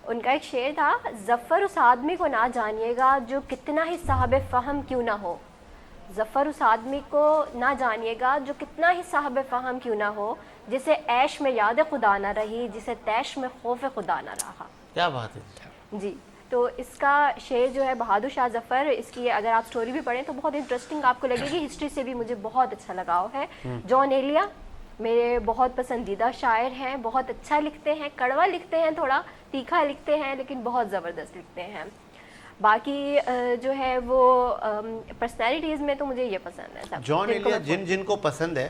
ان کا ایک شعر تھا, ظفر اس آدمی کو نہ جانیے گا جو کتنا ہی صاحب فہم کیوں نہ ہو. ظفر اس آدمی کو نہ جانیے گا جو کتنا ہی صاحب فہم کیوں نہ ہو, جسے عیش میں یاد خدا نہ رہی, جسے تیش میں خوف خدا نہ رہا. کیا بات ہے جی. تو اس کا شعر جو ہے بہادر شاہ ظفر, اس کی اگر آپ سٹوری بھی پڑھیں تو بہت انٹرسٹنگ آپ کو لگے گی. ہسٹری سے بھی مجھے بہت اچھا لگاؤ ہے. جان ایلیا میرے بہت پسندیدہ شاعر ہیں, بہت اچھا لکھتے ہیں, کڑوا لکھتے ہیں, تھوڑا تیکھا لکھتے ہیں, لیکن بہت زبردست لکھتے ہیں. باقی جو ہے وہ پرسنالٹیز میں تو مجھے یہ پسند ہے. جان ایلیا جن کو پسند ہے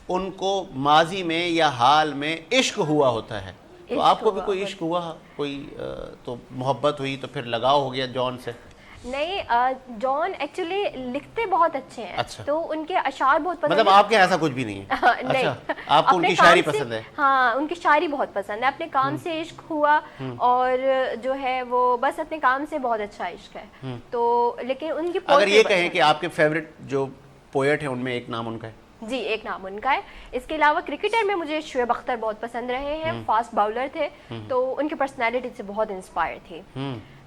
ان کو ماضی میں یا حال میں عشق ہوا ہوتا ہے. تو آپ کو بھی کوئی عشق ہوا, کوئی تو محبت ہوئی, تو پھر لگاؤ ہو گیا جان سے؟ نہیں, جان ایکچولی لکھتے بہت اچھے ہیں. اچھا. تو ان کے اشعار بہت پسند مطلب آپ کے ایسا کچھ بھی نہیں ہے؟ نہیں, آپ کو ان کی شاعری پسند ہے؟ ہاں ان کی شاعری بہت پسند ہے. اپنے کام سے عشق ہوا, اور جو ہے وہ بس اپنے کام سے بہت اچھا عشق ہے. تو لیکن ان کی اگر یہ کہیں کہ آپ کے فیوریٹ جو پوئٹ ہیں ان میں ایک نام ان کا ہے؟ جی ایک نام ان کا ہے. اس کے علاوہ کرکٹر میں مجھے شعیب اختر بہت پسند رہے ہیں, فاسٹ باؤلر تھے, تو ان کی پرسنالٹی سے بہت انسپائر تھی.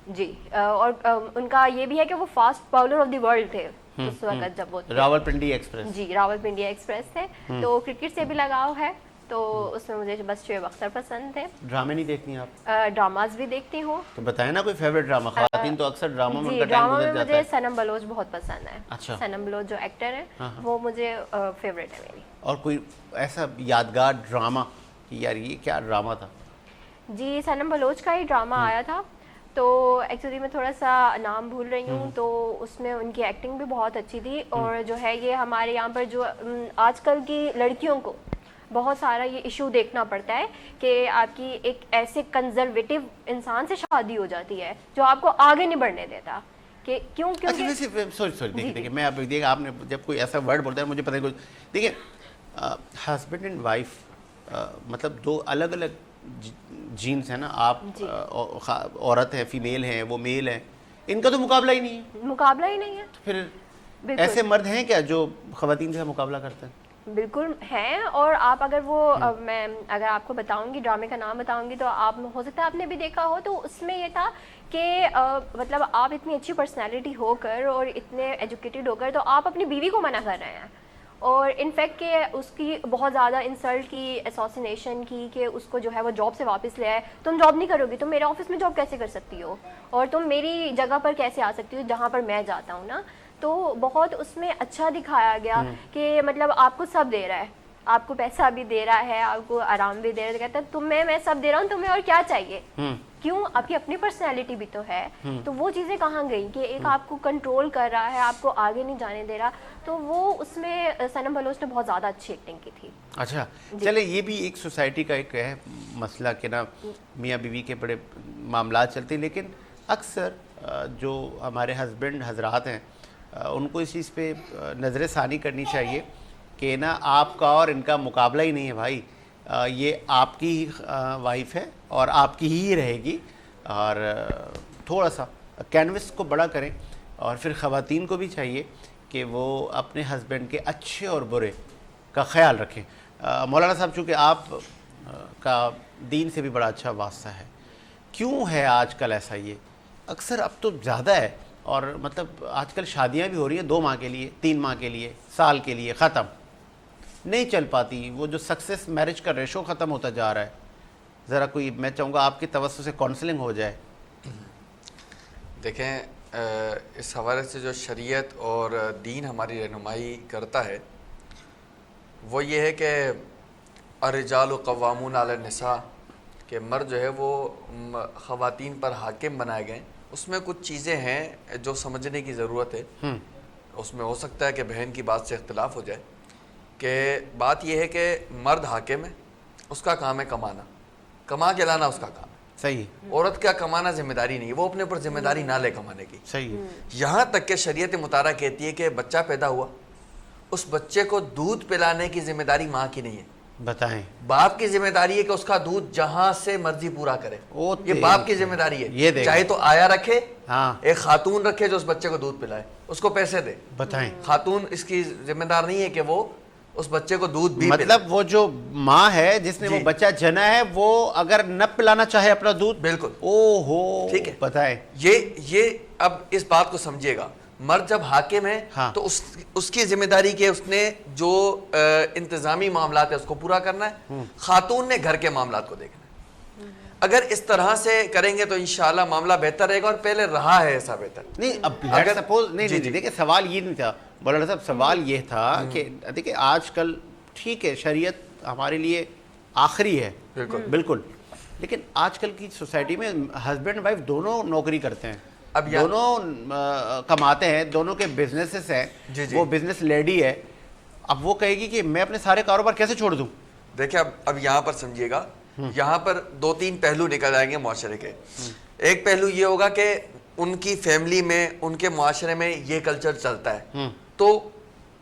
جی. اور ان کا یہ بھی ہے کہ وہ fast bowler of the world تھے اس وقت جب وہ راولپنڈی ایکسپریس. جی راولپنڈی ایکسپریس تھے. تو کرکٹ سے بھی لگاؤ ہے, تو اس میں مجھے بس شعیب اختر پسند تھے. ڈرامے نہیں دیکھتی آپ؟ ڈراماز بھی دیکھتی ہوں. تو بتائیں نا کوئی فیوریٹ ڈرامہ. خواتین تو اکثر ڈراموں میں ان کا ٹائم ڈرامہ گزر میں جاتا ہے. مجھے سنم بلوچ بہت پسند ہے. اچھا. سنم بلوچ جو ایکٹر ہے وہ مجھے فیوریٹ ہے میری. اور کوئی ایسا یادگار ڈرامہ کہ یار یہ کیا ڈرامہ تھا؟ جی سنم بلوچ کا ہی ڈرامہ آیا تھا, تو ایکچولی میں تھوڑا سا نام بھول رہی ہوں. تو اس میں ان کی ایکٹنگ بھی بہت اچھی تھی. اور جو ہے یہ ہمارے یہاں پر جو آج کل کی لڑکیوں کو بہت سارا یہ ایشو دیکھنا پڑتا ہے کہ آپ کی ایک ایسے کنزرویٹو انسان سے شادی ہو جاتی ہے جو آپ کو آگے نہیں بڑھنے دیتا. کہ کیوں کیونکہ سوری دیکھیے میں اب دیکھیے آپ نے جب کوئی ایسا ورڈ بولتا ہے مجھے پتہ نہیں. دیکھیے ہسبینڈ اینڈ وائف مطلب دو الگ الگ جینس ہیں نا. آپ عورت ہے, فیمیل ہیں, وہ میل ہے, ان کا تو مقابلہ ہی نہیں ہے. مقابلہ ہی نہیں ہے. پھر ایسے مرد ہیں کیا جو خواتین سے مقابلہ کرتے ہیں؟ بالکل ہیں. اور آپ اگر وہ میں اگر آپ کو بتاؤں گی, ڈرامے کا نام بتاؤں گی تو آپ ہو سکتا ہے آپ نے بھی دیکھا ہو, تو اس میں یہ تھا کہ مطلب آپ اتنی اچھی پرسنالٹی ہو کر اور اتنے ایجوکیٹڈ ہو کر تو آپ اپنی بیوی کو منع کر رہے ہیں, اور انفیکٹ کہ اس کی بہت زیادہ انسلٹ کی, اساسینیشن کی کہ اس کو جو ہے وہ جاب سے واپس لے آئے. تم جاب نہیں کرو گی, تم میرے آفس میں جاب کیسے کر سکتی ہو, اور تم میری جگہ پر کیسے آ سکتی ہو جہاں پر میں جاتا ہوں نا. تو بہت اس میں اچھا دکھایا گیا کہ مطلب آپ کو سب دے رہا ہے, آپ کو پیسہ بھی دے رہا ہے, آپ کو آرام بھی دے رہا ہے, کہتا ہے تمہیں میں سب دے رہا ہوں, تمہیں اور کیا چاہیے, کیوں, آپ کی اپنی پرسنالٹی بھی تو ہے. تو وہ چیزیں کہاں گئیں کہ ایک آپ کو کنٹرول کر رہا ہے, آپ کو آگے نہیں جانے دے رہا. تو وہ اس میں سنم بلوچ نے بہت زیادہ اچھی ایکٹنگ کی تھی. اچھا چلے, یہ بھی ایک سوسائٹی کا ایک ہے مسئلہ کہ نا میاں بیوی کے بڑے معاملات چلتے ہیں, لیکن اکثر جو ہمارے ہسبینڈ حضرات ہیں ان کو اس چیز پہ نظر ثانی کرنی چاہیے کہ نا آپ کا اور ان کا مقابلہ ہی نہیں ہے بھائی, یہ آپ کی ہی وائف ہے اور آپ کی ہی رہے گی. اور تھوڑا سا کینوس کو بڑا کریں, اور پھر خواتین کو بھی چاہیے کہ وہ اپنے ہسبینڈ کے اچھے اور برے کا خیال رکھیں. مولانا صاحب, چونکہ آپ کا دین سے بھی بڑا اچھا واسطہ ہے, کیوں ہے آج کل ایسا؟ یہ اکثر اب تو زیادہ ہے, اور مطلب آج کل شادیاں بھی ہو رہی ہیں 2 ماہ کے لیے, 3 ماہ کے لیے, سال کے لیے, ختم نہیں چل پاتی. وہ جو سکسیس میرج کا ریشو ختم ہوتا جا رہا ہے. ذرا کوئی, میں چاہوں گا آپ کی توسط سے کاؤنسلنگ ہو جائے. دیکھیں اس حوالے سے جو شریعت اور دین ہماری رہنمائی کرتا ہے وہ یہ ہے کہ الرجال قوامون علی النساء, کہ مرد جو ہے وہ خواتین پر حاکم بنائے گئے. اس میں کچھ چیزیں ہیں جو سمجھنے کی ضرورت ہے. اس میں ہو سکتا ہے کہ بہن کی بات سے اختلاف ہو جائے, کہ بات یہ ہے کہ مرد حاکم ہے, اس کا کام ہے کمانا, کما کے لانا اس کا کام ہے. صحیح. عورت کا کمانا ذمہ داری نہیں, وہ اپنے اوپر ذمہ داری نہ لے کمانے کی. صحیح. یہاں تک کہ شریعت مطالعہ کہتی ہے کہ بچہ پیدا ہوا, اس بچے کو دودھ پلانے کی ذمہ داری ماں کی نہیں ہے. بتائیں. باپ کی ذمہ داری ہے کہ اس کا دودھ جہاں سے مرضی پورا کرے, یہ باپ کی ذمہ داری ہے. چاہے تو آیا رکھے, ایک خاتون رکھے جو اس بچے کو دودھ پلائے, اس کو پیسے دے. بتائیں. خاتون اس کی ذمہ دار نہیں ہے کہ وہ اس بچے کو دودھ بھی مطلب وہ جو ماں ہے جس نے وہ بچہ جنا ہے, وہ اگر نہ پلانا چاہے اپنا دودھ, بالکل, او ہو, ٹھیک ہے. بتائیں. یہ اب اس بات کو سمجھیے گا, مرد جب حاکم ہے تو اس کی ذمہ داری کہ اس نے جو انتظامی معاملات ہے اس کو پورا کرنا ہے, خاتون نے گھر کے معاملات کو دیکھنا ہے. اگر اس طرح سے کریں گے تو انشاءاللہ معاملہ بہتر رہے گا, اور پہلے رہا ہے ایسا بہتر. نہیں, اب اگر سپوز نہیں, دیکھیں سوال یہ نہیں تھا مولانا صاحب, سوال یہ تھا کہ دیکھیں آج کل ٹھیک ہے شریعت ہمارے لیے آخری ہے, بالکل, لیکن آج کل کی سوسائٹی میں ہسبینڈ وائف دونوں نوکری کرتے ہیں, اب دونوں کماتے ہیں, دونوں کے بزنسز ہیں, وہ بزنس لیڈی ہے, اب وہ کہے گی کہ میں اپنے سارے کاروبار کیسے چھوڑ دوں؟ دیکھیں اب یہاں پر سمجھیے گا, یہاں پر 2-3 پہلو نکل آئیں گے معاشرے کے. ایک پہلو یہ ہوگا کہ ان کی فیملی میں, ان کے معاشرے میں یہ کلچر چلتا ہے, تو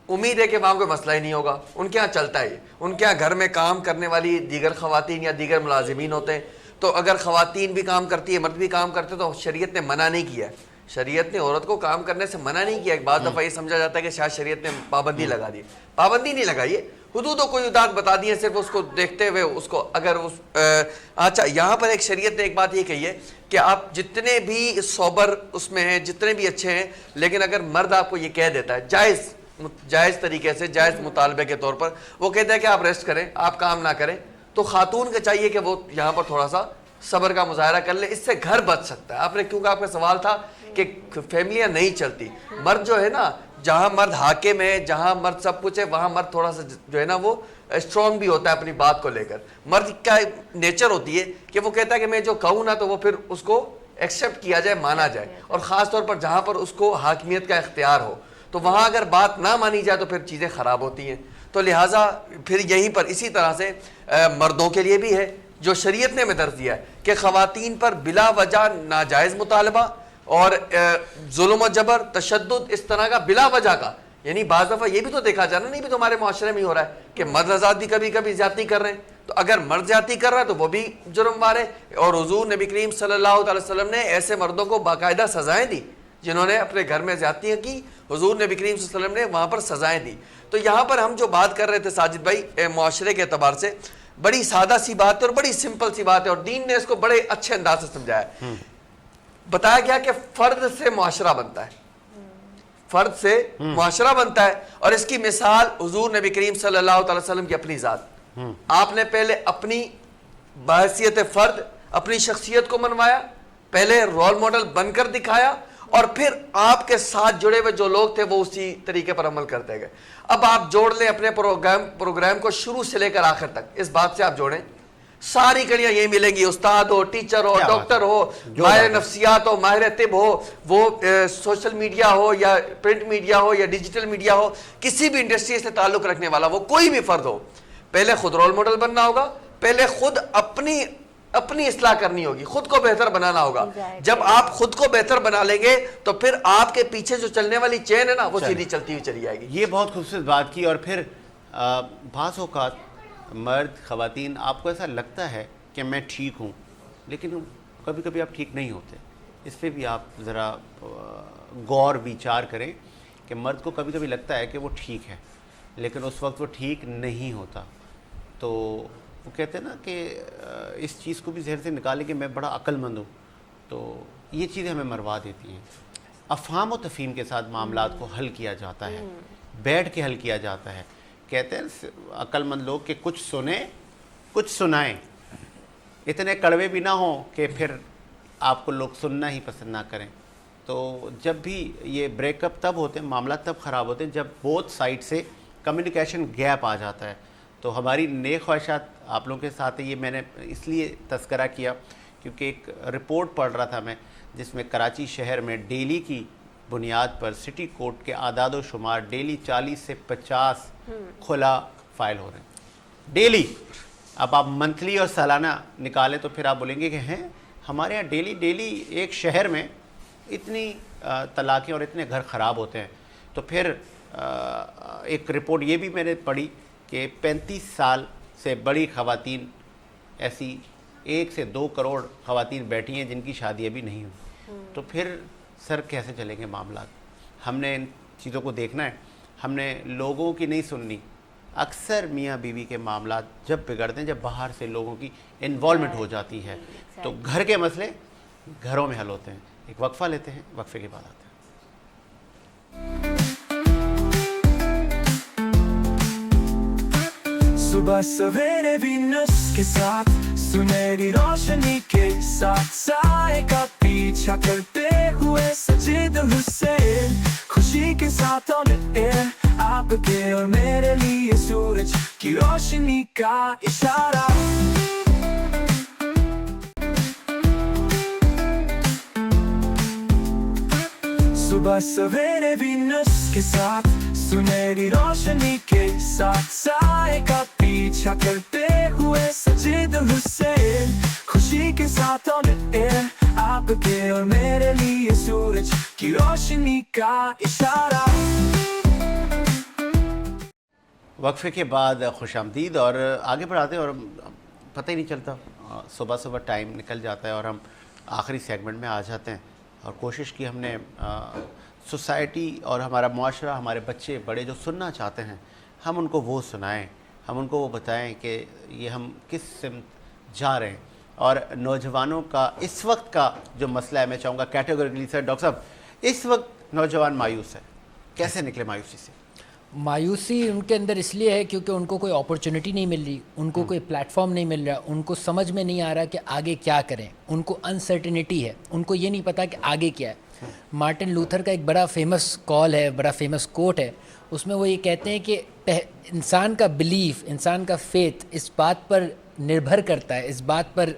امید ہے کہ وہاں کوئی مسئلہ ہی نہیں ہوگا. ان کے یہاں چلتا ہے, ان کے یہاں گھر میں کام کرنے والی دیگر خواتین یا دیگر ملازمین ہوتے ہیں, تو اگر خواتین بھی کام کرتی ہے, مرد بھی کام کرتے, تو شریعت نے منع نہیں کیا ہے. شریعت نے عورت کو کام کرنے سے منع نہیں کیا. ایک بعض دفعہ یہ سمجھا جاتا ہے کہ شاید شریعت نے پابندی لگا دی. پابندی نہیں لگائی ہے, حدود و قیودات بتا دی ہے, صرف اس کو دیکھتے ہوئے اس کو اگر اچھا, یہاں پر ایک شریعت نے ایک بات یہ کہی ہے کہ آپ جتنے بھی صبر اس میں ہیں, جتنے بھی اچھے ہیں, لیکن اگر مرد آپ کو یہ کہہ دیتا ہے جائز طریقے سے, جائز مطالبے کے طور پر وہ کہتا ہے کہ آپ ریسٹ کریں, آپ کام نہ کریں, تو خاتون کو چاہیے کہ وہ یہاں پر تھوڑا سا صبر کا مظاہرہ کر لے, اس سے گھر بچ سکتا ہے. آپ نے, کیونکہ آپ کا سوال تھا کہ فیملیاں نہیں چلتی, مرد جو ہے نا, جہاں مرد حاکم ہے, جہاں مرد سب کچھ ہے, وہاں مرد تھوڑا سا جو ہے نا وہ اسٹرانگ بھی ہوتا ہے اپنی بات کو لے کر. مرد کا نیچر ہوتی ہے کہ وہ کہتا ہے کہ میں جو کہوں نا تو وہ پھر اس کو ایکسیپٹ کیا جائے, مانا جائے, اور خاص طور پر جہاں پر اس کو حاکمیت کا اختیار ہو, تو وہاں اگر بات نہ مانی جائے تو پھر چیزیں خراب ہوتی ہیں. تو لہٰذا پھر یہیں پر اسی طرح سے مردوں کے لیے بھی ہے جو شریعت نے ہمیں درس دیا ہے کہ خواتین پر بلا وجہ ناجائز مطالبہ اور ظلم و جبر تشدد اس طرح کا بلا وجہ کا، یعنی بعض دفعہ یہ بھی تو دیکھا جانا نہیں بھی تو ہمارے معاشرے میں ہی ہو رہا ہے کہ مرد حضرات بھی کبھی کبھی زیادتی کر رہے ہیں، تو اگر مرد زیادتی کر رہا ہے تو وہ بھی جرم وار ہے، اور حضور نبی کریم صلی اللہ علیہ وسلم نے ایسے مردوں کو باقاعدہ سزائیں دی جنہوں نے اپنے گھر میں زیادتیاں کی، حضور نبی کریم صلی اللہ علیہ وسلم نے وہاں پر سزائیں دی۔ تو یہاں پر ہم جو بات کر رہے تھے ساجد بھائی معاشرے کے اعتبار سے بڑی سادہ سی بات ہے اور بڑی سمپل سی بات ہے، اور دین نے اس کو بڑے اچھے انداز سے سمجھایا ہے۔ بتایا گیا کہ فرد سے معاشرہ بنتا ہے، فرد سے معاشرہ بنتا ہے، اور اس کی مثال حضور نبی کریم صلی اللہ علیہ وسلم کی اپنی ذات، آپ نے پہلے اپنی بحیثیت فرد اپنی شخصیت کو منوایا، پہلے رول ماڈل بن کر دکھایا، اور پھر آپ کے ساتھ جڑے ہوئے جو لوگ تھے وہ اسی طریقے پر عمل کرتے گئے۔ اب آپ جوڑ لیں اپنے پروگرام کو شروع سے لے کر آخر تک، اس بات سے آپ جوڑیں، ساری کڑیاں یہی ملیں گی، استاد ہو، ٹیچر ہو، ڈاکٹر ہو، ماہر نفسیات ہو، ماہر طب ہو، وہ سوشل میڈیا ہو یا پرنٹ میڈیا ہو یا ڈیجیٹل میڈیا ہو، کسی بھی انڈسٹری سے تعلق رکھنے والا وہ کوئی بھی فرد ہو، پہلے خود رول ماڈل بننا ہوگا، پہلے خود اپنی اصلاح کرنی ہوگی، خود کو بہتر بنانا ہوگا۔ جب آپ خود کو بہتر بنا لیں گے تو پھر آپ کے پیچھے جو چلنے والی چین ہے نا وہ سیدھی چلتی ہوئی چلی جائے گی۔ یہ بہت خوبصورت بات کی۔ اور پھر بعض اوقات مرد خواتین آپ کو ایسا لگتا ہے کہ میں ٹھیک ہوں، لیکن کبھی کبھی آپ ٹھیک نہیں ہوتے، اس پہ بھی آپ ذرا غور ویچار کریں کہ مرد کو کبھی کبھی لگتا ہے کہ وہ ٹھیک ہے لیکن اس وقت وہ ٹھیک نہیں ہوتا، تو وہ کہتے ہیں نا کہ اس چیز کو بھی ذہن سے نکالیں کہ میں بڑا عقل مند ہوں، تو یہ چیزیں ہمیں مروا دیتی ہیں۔ افہام و تفہیم کے ساتھ معاملات کو حل کیا جاتا ہے، بیٹھ کے حل کیا جاتا ہے۔ کہتے ہیں عقل مند لوگ کہ کچھ سنیں کچھ سنائیں، اتنے کڑوے بھی نہ ہوں کہ پھر آپ کو لوگ سننا ہی پسند نہ کریں۔ تو جب بھی یہ بریک اپ تب ہوتے ہیں، معاملات تب خراب ہوتے ہیں جب بوتھ سائڈ سے کمیونیکیشن گیپ آ جاتا ہے۔ تو ہماری نیک خواہشات آپ لوگوں کے ساتھ ہے، یہ میں نے اس لیے تذکرہ کیا کیونکہ ایک رپورٹ پڑھ رہا تھا میں جس میں کراچی شہر میں ڈیلی کی بنیاد پر سٹی کورٹ کے اعداد و شمار ڈیلی 40 سے 50 کھلا فائل ہو رہے ہیں ڈیلی۔ اب آپ منتھلی اور سالانہ نکالیں تو پھر آپ بولیں گے کہ ہیں ہمارے یہاں ڈیلی ایک شہر میں اتنی طلاقیں اور اتنے گھر خراب ہوتے ہیں۔ تو پھر ایک رپورٹ یہ بھی میں نے پڑھی کہ 35 سال سے بڑی خواتین، ایسی 1 سے 2 کروڑ خواتین بیٹھی ہیں جن کی شادی ابھی نہیں ہوئی۔ تو پھر سر کیسے چلیں گے معاملات؟ ہم نے ان چیزوں کو دیکھنا ہے، ہم نے لوگوں کی نہیں سننی۔ اکثر میاں بیوی کے معاملات جب بگڑتے ہیں جب باہر سے لوگوں کی انوالومنٹ ہو جاتی ہے، تو گھر کے مسئلے گھروں میں حل ہوتے ہیں۔ ایک وقفہ لیتے ہیں، وقفے کے بعد آتے ہیں۔ صبح سویرے وینس کے ساتھ سنہری روشنی کے ساتھ سائے کا پیچھا کرتے ہوئے سجید حسین، خوشی کے ساتھ آن ایئر آپ کے اور میرے لیے سورج کی روشنی کا اشارہ۔ صبح سویرے وینس کے ساتھ سنہری روشنی کے ساتھ سائے کا پیچھا کرتے ہوئے سجید حسین، خوشی کے ساتھ آن ایئر آپ کے اور میرے لیے سورج کی روشنی کا اشارہ۔ وقفے کے بعد خوش آمدید، اور آگے بڑھاتے ہیں اور پتہ ہی نہیں چلتا، صبح صبح ٹائم نکل جاتا ہے اور ہم آخری سیگمنٹ میں آ جاتے ہیں۔ اور کوشش کی ہم نے سوسائٹی اور ہمارا معاشرہ، ہمارے بچے بڑے جو سننا چاہتے ہیں ہم ان کو وہ سنائیں، ہم ان کو وہ بتائیں کہ یہ ہم کس سمت جا رہے ہیں۔ اور نوجوانوں کا اس وقت کا جو مسئلہ ہے، میں چاہوں گا کیٹیگریکلی سر ڈاکٹر صاحب، اس وقت نوجوان مایوس ہے، کیسے نکلے مایوسی سے؟ مایوسی ان کے اندر اس لیے ہے کیونکہ ان کو کوئی اپرچونٹی نہیں مل رہی، ان کو کوئی پلیٹ فارم نہیں مل رہا، ان کو سمجھ میں نہیں آ رہا کہ آگے کیا کریں، ان کو انسرٹنٹی ہے، ان کو یہ نہیں پتا کہ آگے کیا ہے۔ مارٹن لوتھر کا ایک بڑا فیمس کال ہے، بڑا فیمس کوٹ ہے، اس میں وہ یہ کہتے ہیں کہ انسان کا بلیف، انسان کا فیتھ اس بات پر نربھر کرتا ہے، اس بات پر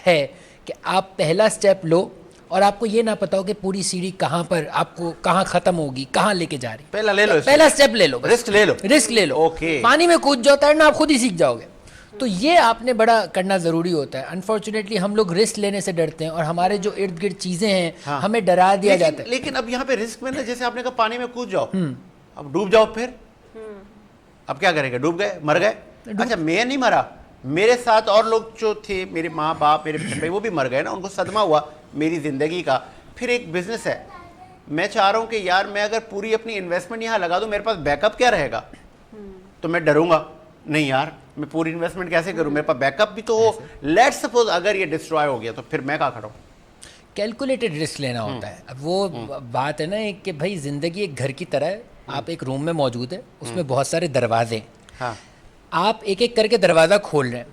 ہے کہ آپ پہلا سٹیپ لو اور آپ کو یہ نہ پتا ہو کہ پوری سیڑھی کہاں پر آپ کو کہاں ختم ہوگی, کہاں لے کے جا رہی. پہلا لے لو, پہلا اسٹیپ لے لو, رسک لے لو, رسک لے لو. اوکے, پانی میں کود جاتا ہے نا, آپ خود ہی سیکھ جاؤ گے. تو یہ آپ نے بڑا کرنا ضروری ہوتا ہے. انفارچونیٹلی ہم لوگ رسک لینے سے ڈرتے ہیں, اور ہمارے جو ارد گرد چیزیں ہیں ہمیں ڈرا دیا جاتا ہے. لیکن اب یہاں پہ رسک میں نا, جیسے آپ نے کہا پانی میں کود جاؤ, اب ڈوب جاؤ, پھر اب کیا کریں گے؟ ڈوب گئے, مر گئے. اچھا میں نہیں مرا, میرے ساتھ اور لوگ جو تھے, میرے ماں باپ, میرے بہن بھائی, وہ بھی مر گئے نا, ان کو صدمہ ہوا میری زندگی کا. پھر ایک بزنس ہے, میں چاہ رہا ہوں کہ یار میں اگر پوری اپنی انویسٹمنٹ یہاں لگا دوں, میرے پاس بیک اپ کیا رہے گا؟ تو میں ڈروں گا نہیں یار میں پوری انویسٹمنٹ کیسے کروں, میرے پاس بیک اپ بھی تو ہو. لیٹ سپوز اگر یہ ڈسٹرائے ہو گیا تو پھر میں کہاں کھڑا ہوں؟ کیلکولیٹڈ رسک لینا ہوتا ہے. اب وہ بات ہے نا کہ بھائی زندگی ایک گھر کی طرح ہے. آپ ایک روم میں موجود ہے, اس میں بہت سارے دروازے ہیں, آپ ایک ایک کر کے دروازہ کھول رہے ہیں.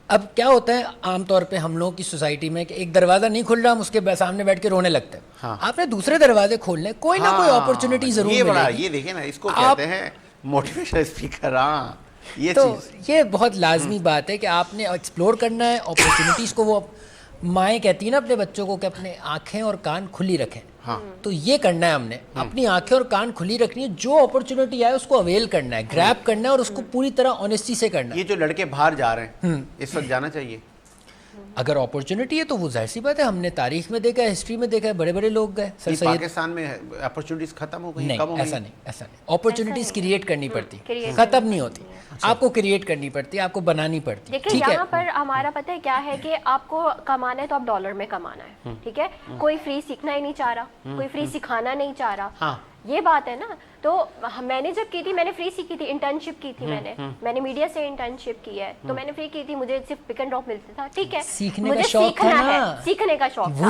اب کیا ہوتا ہے عام طور پہ ہم لوگوں کی سوسائٹی میں کہ ایک دروازہ نہیں کھل رہا, ہم اس کے سامنے بیٹھ کے رونے لگتے ہیں. آپ نے دوسرے دروازے کھولنے, کوئی نہ کوئی اپرچونٹی ضرور ملے گی. یہ دیکھیں نا, اس کو کہتے ہیں موٹیویشنل اسپیکر. ہاں یہ تو یہ بہت لازمی بات ہے کہ آپ نے ایکسپلور کرنا ہے اپرچونیٹیز کو. وہ مائیں کہتی ہیں نا اپنے بچوں کو کہ اپنے آنکھیں اور کان کھلی رکھیں. تو یہ کرنا ہے ہم نے, اپنی آنکھیں اور کان کھلی رکھنی ہے. جو اپرچونیٹی آئے اس کو اویل کرنا ہے, گریب کرنا ہے, اور اس کو پوری طرح آنیسٹی سے کرنا ہے. یہ جو لڑکے باہر جا رہے ہیں اس وقت جانا چاہیے. اگر اپرچونیٹی ہے تو وہ ظاہر سی بات ہے, ہم نے تاریخ میں دیکھا ہے, ہسٹری میں دیکھا ہے, بڑے بڑے لوگ گئے. سر سید پاکستان میں اپرچونیٹیز ختم ہو گئی؟ نہیں, ایسا نہیں. اپرچونیٹیز کریٹ کرنی پڑتی, ختم نہیں ہوتی. آپ کو کریٹ کرنی پڑتی ہے, آپ کو بنانی پڑتی. دیکھیں یہاں پر ہمارا پتہ ہے کیا ہے کہ آپ کو کمانا ہے تو آپ ڈالر میں کمانا ہے, ٹھیک ہے. کوئی فری سیکھنا ہی نہیں چاہ رہا, کوئی فری سکھانا نہیں چاہ رہا, یہ بات ہے نا. تو میں نے جب کی تھی, میں نے فری سیکھی تھی, انٹرنشپ کی تھی میں نے میڈیا سے انٹرنشپ کی ہے, تو میں نے فری کی تھی. مجھے صرف پک اینڈ ڈراپ ملتا تھا, ٹھیک ہے, مجھے سیکھنا ہے, سیکھنے کا شوق تھا.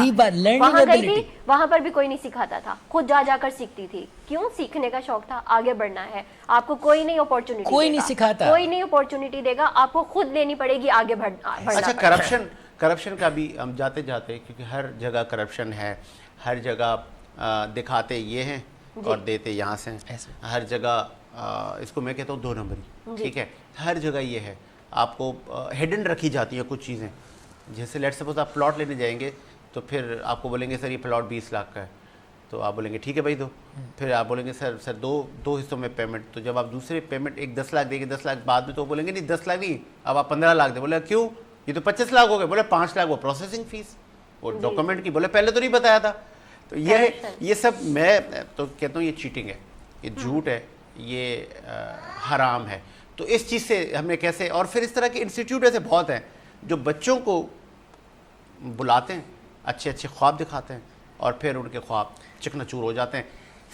وہاں گئی تھی, وہاں پر بھی کوئی نہیں سکھاتا تھا, خود جا جا کر سیکھتی تھی. کیوں؟ سیکھنے کا شوق تھا, آگے بڑھنا ہے. آپ کو کوئی نہیں اپورچونیٹی, کوئی نہیں سکھاتا, کوئی نہیں اپورچونیٹی دے گا, آپ کو خود لینی پڑے گی, آگے بڑھنا. اچھا کرپشن کا بھی ہم جاتے جاتے, کیونکہ ہر جگہ کرپشن ہے, ہر جگہ دکھاتے یہ ہیں اور دیتے یہاں سے. ہر جگہ اس کو میں کہتا ہوں 2 نمبری, ٹھیک ہے. ہر جگہ یہ ہے, آپ کو ہڈن رکھی جاتی ہیں کچھ چیزیں. جیسے لیٹ سپوز آپ پلاٹ لینے جائیں گے تو پھر آپ کو بولیں گے سر یہ پلاٹ 20 لاکھ کا ہے, تو آپ بولیں گے ٹھیک ہے بھائی دو. پھر آپ بولیں گے سر دو حصوں میں پیمنٹ. تو جب آپ دوسرے پیمنٹ ایک 10 لاکھ دیں گے, 10 لاکھ بعد میں, تو بولیں گے نہیں 10 لاکھ نہیں, اب آپ 15 لاکھ دیں. بولے کیوں؟ یہ تو 25 لاکھ ہو گئے. بولے 5 لاکھ وہ پروسیسنگ فیس, وہ ڈاکومنٹ کی. بولے پہلے تو نہیں بتایا تھا. تو یہ سب میں تو کہتا ہوں یہ چیٹنگ ہے, یہ جھوٹ ہے, یہ حرام ہے. تو اس چیز سے ہم نے کیسے, اور پھر اس طرح کے انسٹیٹیوٹ ایسے بہت ہیں جو بچوں کو بلاتے ہیں, اچھے اچھے خواب دکھاتے ہیں, اور پھر ان کے خواب چکنا چور ہو جاتے ہیں.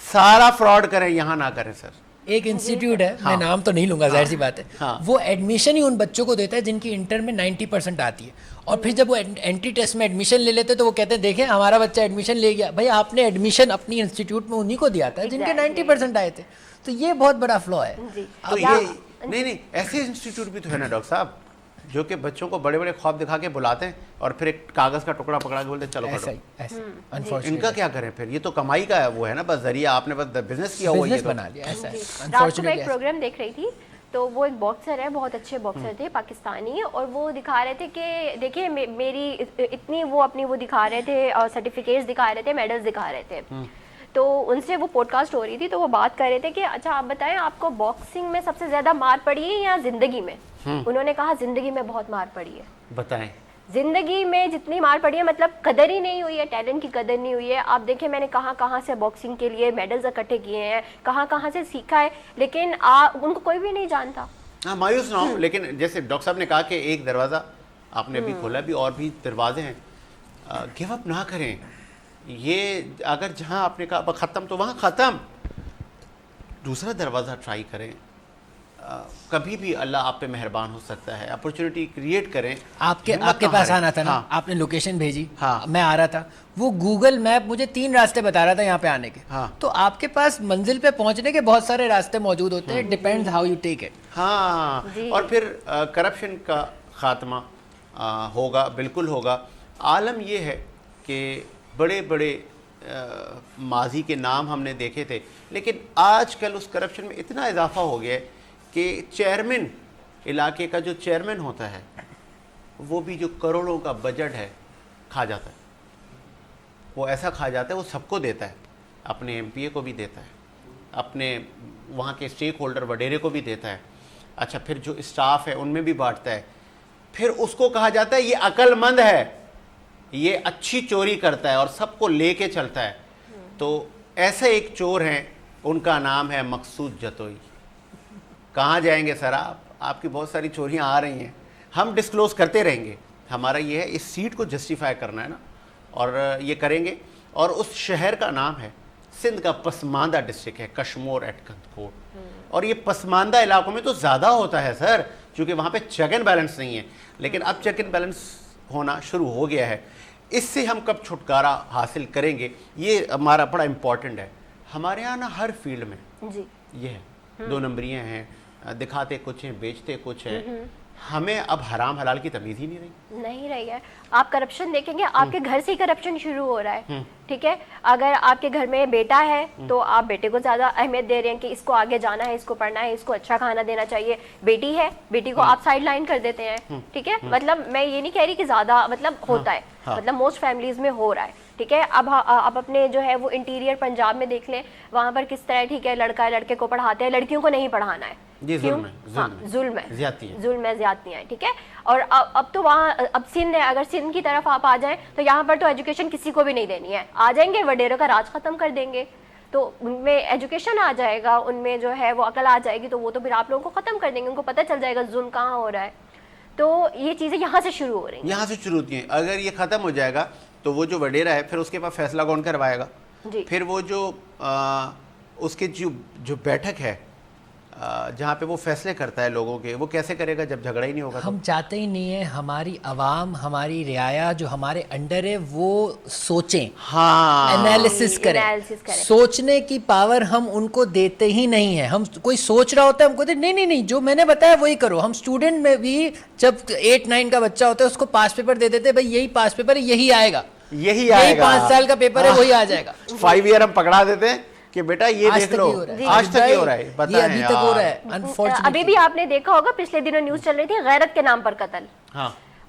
سارا فراڈ کریں, یہاں نہ کریں سر. ایک انسٹیٹیوٹ ہے, میں نام تو نہیں لوں گا, ظاہر سی بات ہے, وہ ایڈمیشن ہی ان بچوں کو دیتا ہے جن کی انٹر میں 90% آتی ہے. اور پھر جب وہ اینٹی ٹیسٹ میں ایڈمیشن لے لیتے تو وہ کہتے ہیں دیکھیں ہمارا بچہ ایڈمیشن لے گیا. بھائی آپ نے ایڈمیشن اپنی انسٹیٹیوٹ میں انہی کو دیا تھا جن کے 90% آئے تھے. تو یہ بہت بڑا فلو ہے. تو یہ نہیں ایسے انسٹیٹیوٹ بھی تو ہے نا ڈاکٹر صاحب, جو کہ بچوں کو بڑے بڑے خواب دکھا کے بلاتے ہیں, اور پھر ایک کاغذ کا ٹکڑا پکڑا کے بولتے ہیں چلو کرو. ان کا کیا کریں پھر؟ یہ تو کمائی کا ہے, وہ ہے نا بس ذریعہ, آپ نے بس بزنس کیا ہوا, یہ بنا لیا. ایسا رات کو میں ایک پروگرام دیکھ رہی تھی, تو وہ ایک باکسر ہے, بہت اچھے باکسر تھے پاکستانی, اور وہ دکھا رہے تھے کہ دیکھیں میری اتنی وہ اپنی وہ دکھا رہے تھے, سرٹیفکیٹس دکھا رہے تھے, میڈلز دکھا رہے تھے. تو ان سے وہ پوڈ کاسٹ ہو رہی تھی, تو وہ بات کر رہے تھے کہ اچھا آپ بتائیں آپ کو باکسنگ میں سب سے زیادہ مار پڑی ہے یا زندگی میں؟ انہوں نے کہا زندگی میں بہت مار پڑی ہے. بتائیں زندگی میں جتنی مار پڑی ہے, مطلب قدر ہی نہیں ہوئی ہے, ٹیلنٹ کی قدر نہیں ہوئی ہے. آپ دیکھیں میں نے کہاں کہاں سے باکسنگ کے لیے میڈلز اکٹھے کیے ہیں, کہاں کہاں سے سیکھا ہے, لیکن ان کو کوئی بھی نہیں جانتا. ہاں مایوس نہ ہوں, لیکن جیسے ڈاکٹر صاحب نے کہا کہ ایک دروازہ آپ نے ابھی کھولا, بھی اور بھی دروازے ہیں. گیو اپ نہ کریں. یہ اگر جہاں آپ نے کہا ختم تو وہاں ختم, دوسرا دروازہ ٹرائی کریں. کبھی بھی اللہ آپ پہ مہربان ہو سکتا ہے. اپرچونیٹی کریٹ کریں. آپ کے پاس آنا تھا نا, آپ نے لوکیشن بھیجی, میں آ رہا تھا, وہ گوگل میپ مجھے 3 راستے بتا رہا تھا یہاں پہ آنے کے. تو آپ کے پاس منزل پہ پہنچنے کے بہت سارے راستے موجود ہوتے ہیں, depends how you take it. ہاں, اور پھر کرپشن کا خاتمہ ہوگا, بالکل ہوگا. عالم یہ ہے کہ بڑے بڑے ماضی کے نام ہم نے دیکھے تھے, لیکن آج کل اس کرپشن میں اتنا اضافہ ہو گیا ہے کہ چیئرمین, علاقے کا جو چیئرمین ہوتا ہے, وہ بھی جو کروڑوں کا بجٹ ہے کھا جاتا ہے. وہ ایسا کھا جاتا ہے وہ سب کو دیتا ہے, اپنے ایم پی اے کو بھی دیتا ہے, اپنے وہاں کے اسٹیک ہولڈر وڈیرے کو بھی دیتا ہے, اچھا پھر جو اسٹاف ہے ان میں بھی بانٹتا ہے, پھر اس کو کہا جاتا ہے یہ عقل مند ہے, یہ اچھی چوری کرتا ہے اور سب کو لے کے چلتا ہے. تو ایسے ایک چور ہیں, ان کا نام ہے مقصود جتوئی. کہاں جائیں گے سر آپ کی بہت ساری چوریاں آ رہی ہیں, ہم ڈسکلوز کرتے رہیں گے, ہمارا یہ ہے اس سیٹ کو جسٹیفائی کرنا ہے نا, اور یہ کریں گے. اور اس شہر کا نام ہے, سندھ کا پسماندہ ڈسٹرکٹ ہے کشمور ایٹ کنتھکوٹ, اور یہ پسماندہ علاقوں میں تو زیادہ ہوتا ہے سر, کیونکہ وہاں پہ چیک اینڈ بیلنس نہیں ہے. لیکن اب چیک اینڈ بیلنس ہونا شروع ہو گیا ہے. اس سے ہم کب چھٹکارا حاصل کریں گے, یہ ہمارا بڑا امپورٹنٹ ہے. ہمارے یہاں نا ہر فیلڈ میں جی یہ ہے, 2 نمبریاں ہیں, دکھاتے کچھ ہیں, بیچتے کچھ ہیں. ہمیں اب حرام حلال کی تمیز ہی نہیں رہی ہے. آپ کرپشن دیکھیں گے, آپ کے گھر سے ہی کرپشن شروع ہو رہا ہے. ٹھیک ہے, اگر آپ کے گھر میں بیٹا ہے تو آپ بیٹے کو زیادہ اہمیت دے رہے ہیں کہ اس کو آگے جانا ہے, اس کو پڑھنا ہے, اس کو اچھا کھانا دینا چاہیے. بیٹی ہے, بیٹی کو آپ سائڈ لائن کر دیتے ہیں. ٹھیک ہے, مطلب میں یہ نہیں کہہ رہی کہ زیادہ مطلب ہوتا ہے, مطلب موسٹ فیملیز میں ہو رہا ہے. ٹھیک ہے, اب اپنے جو ہے وہ انٹیریئر پنجاب میں دیکھ لیں, وہاں پر کس طرح ٹھیک ہے لڑکا ہے لڑکے کو پڑھاتے ہیں, لڑکیوں کو نہیں پڑھانا ہے. ظلم ہے, زیادتیاں ہیں. ٹھیک ہے, اور اب تو وہاں اب سندھ ہے, اگر سندھ کی طرف آپ آ جائیں تو یہاں پر تو ایجوکیشن کسی کو بھی نہیں دینی ہے. آ جائیں گے وڈیروں کا راج ختم کر دیں گے, تو ان میں ایجوکیشن آ جائے گا, ان میں جو ہے وہ عقل آ جائے گی, تو وہ تو پھر آپ لوگوں کو ختم کر دیں گے. ان کو پتہ چل جائے گا ظلم کہاں ہو رہا ہے. تو یہ چیزیں یہاں سے شروع ہو رہی ہیں, یہاں سے شروع ہوتی ہیں. اگر یہ ختم ہو جائے گا تو وہ جو وڈیرا ہے پھر اس کے پاس فیصلہ کون کروائے گا؟ پھر وہ جو اس کے جو بیٹھک ہے جہاں پہ وہ فیصلے کرتا ہے لوگوں کے, وہ کیسے کرے گا جب جھگڑا ہی نہیں ہوگا؟ ہم چاہتے ہی نہیں ہیں ہماری عوام, ہماری رعایا جو ہمارے انڈر ہے وہ سوچیں, انالیسس کریں. سوچنے کی پاور ہم ان کو دیتے ہی نہیں ہیں. ہم کوئی سوچ رہا ہوتا ہے ہم کو نہیں جو میں نے بتایا وہی کرو. ہم اسٹوڈنٹ میں بھی جب 8-9 کا بچہ ہوتا ہے اس کو پاس پیپر دے دیتے, بھائی یہی پاس پیپر ہے, یہی آئے گا, یہی 5 سال کا پیپر ہے, وہی آ جائے گا. 5 ایئر ہم پکڑا دیتے ہیں کہ بیٹا یہ دیکھ لو, آج تک ہی ہو رہا ہے, یہ ابھی تک ہو رہا ہے. ابھی بھی آپ نے دیکھا ہوگا پچھلے دنوں نیوز چل رہی تھی غیرت کے نام پر قتل.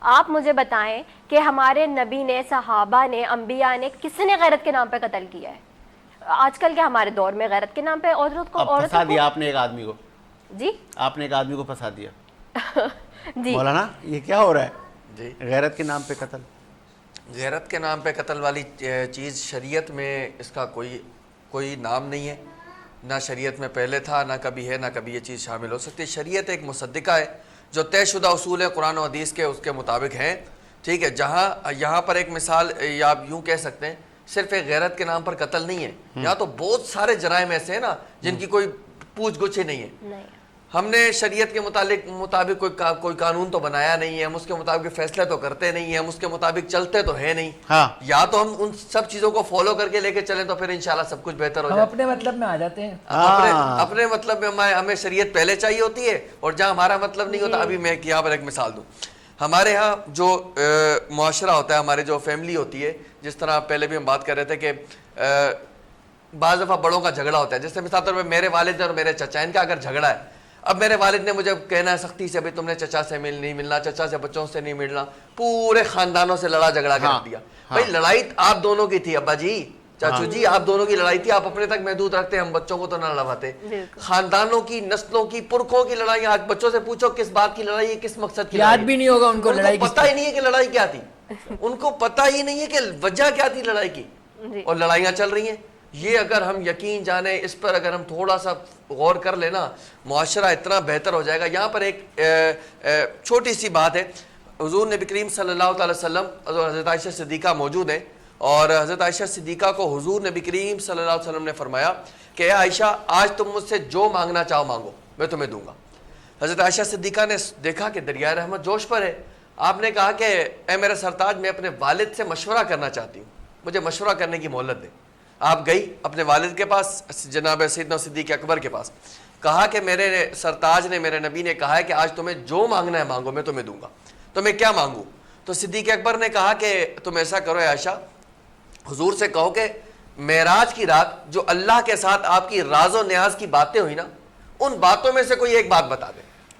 آپ مجھے بتائیں کہ ہمارے نبی نے, صحابہ نے, انبیاء نے, کس نے غیرت کے نام پہ قتل کیا ہے؟ آج کل کے ہمارے دور میں غیرت کے نام پہ عورت کو پھنسا دیا آپ نے ایک آدمی کو. جی آپ نے ایک آدمی کو پھنسا دیا. جی مولانا یہ کیا ہو رہا ہے؟ جی غیرت کے نام پہ قتل. غیرت کے نام پہ قتل والی چیز شریعت میں اس کا کوئی نام نہیں ہے, نہ شریعت میں پہلے تھا, نہ کبھی ہے, نہ کبھی یہ چیز شامل ہو سکتی ہے. شریعت ایک مصدقہ ہے جو طے شدہ اصول ہے قرآن و حدیث کے, اس کے مطابق ہیں. ٹھیک ہے, جہاں یہاں پر ایک مثال یا آپ یوں کہہ سکتے ہیں صرف ایک غیرت کے نام پر قتل نہیں ہے, یہاں تو بہت سارے جرائم ایسے ہیں نا جن کی کوئی پوچھ گچھ ہی نہیں ہے. ہم نے شریعت کے مطابق کوئی قانون تو بنایا نہیں ہے, ہم اس کے مطابق فیصلے تو کرتے نہیں ہیں, ہم اس کے مطابق چلتے تو ہے نہیں. یا تو ہم ان سب چیزوں کو فالو کر کے لے کے چلیں تو پھر انشاءاللہ سب کچھ بہتر ہو جائے. ہم اپنے مطلب میں آ جاتے ہیں, اپنے مطلب میں ہمیں شریعت پہلے چاہیے ہوتی ہے, اور جہاں ہمارا مطلب نہیں ہوتا. ابھی میں یہاں پر ایک مثال دوں, ہمارے ہاں جو معاشرہ ہوتا ہے, ہمارے جو فیملی ہوتی ہے, جس طرح پہلے بھی ہم بات کر رہے تھے کہ بعض دفعہ بڑوں کا جھگڑا ہوتا ہے. جیسے مثال طور پہ میرے والد اور میرے چچا, ان کا اگر جھگڑا ہے, اب میرے والد نے مجھے کہنا ہے سختی سے بھائی تم نے چچا سے نہیں ملنا, چچا سے بچوں سے نہیں ملنا, پورے خاندانوں سے لڑا جھگڑا کر دیا. بھائی لڑائی آپ دونوں کی تھی ابا جی, چاچو جی, آپ دونوں کی لڑائی تھی, آپ اپنے تک محدود رکھتے, ہم بچوں کو تو نہ لڑواتے. خاندانوں کی, نسلوں کی, پرکھوں کی لڑائی. آج بچوں سے پوچھو کس بات کی لڑائی ہے, کس مقصد کی لڑائی, یاد بھی نہیں ہوگا ان کو, لڑائی پتہ ہی نہیں ہے کہ لڑائی کیا تھی, ان کو پتہ ہی نہیں ہے کہ وجہ کیا تھی لڑائی کی, اور لڑائیاں چل رہی ہیں. یہ اگر ہم یقین جانیں, اس پر اگر ہم تھوڑا سا غور کر لینا, معاشرہ اتنا بہتر ہو جائے گا. یہاں پر ایک چھوٹی سی بات ہے. حضور نبی کریم صلی اللہ تعالی وسلم اور حضرت عائشہ صدیقہ موجود ہیں, اور حضرت عائشہ صدیقہ کو حضور نبی کریم صلی اللہ علیہ وسلم نے فرمایا کہ اے عائشہ, آج تم مجھ سے جو مانگنا چاہو مانگو, میں تمہیں دوں گا. حضرت عائشہ صدیقہ نے دیکھا کہ دریائے رحمت جوش پر ہے. آپ نے کہا کہ اے میرے سرتاج, میں اپنے والد سے مشورہ کرنا چاہتی ہوں, مجھے مشورہ کرنے کی مہلت دیں. آپ گئی اپنے والد کے پاس, جناب سیدنا صدیق اکبر کے پاس, کہا کہ میرے سرتاج نے, میرے نبی نے کہا ہے کہ آج تمہیں جو مانگنا ہے مانگو, میں تمہیں دوں گا. تو میں کیا مانگوں؟ تو صدیق اکبر نے کہا کہ تم ایسا کرو اے عائشہ, حضور سے کہو کہ معراج کی رات جو اللہ کے ساتھ آپ کی راز و نیاز کی باتیں ہوئی نا, ان باتوں میں سے کوئی ایک بات بتا دے.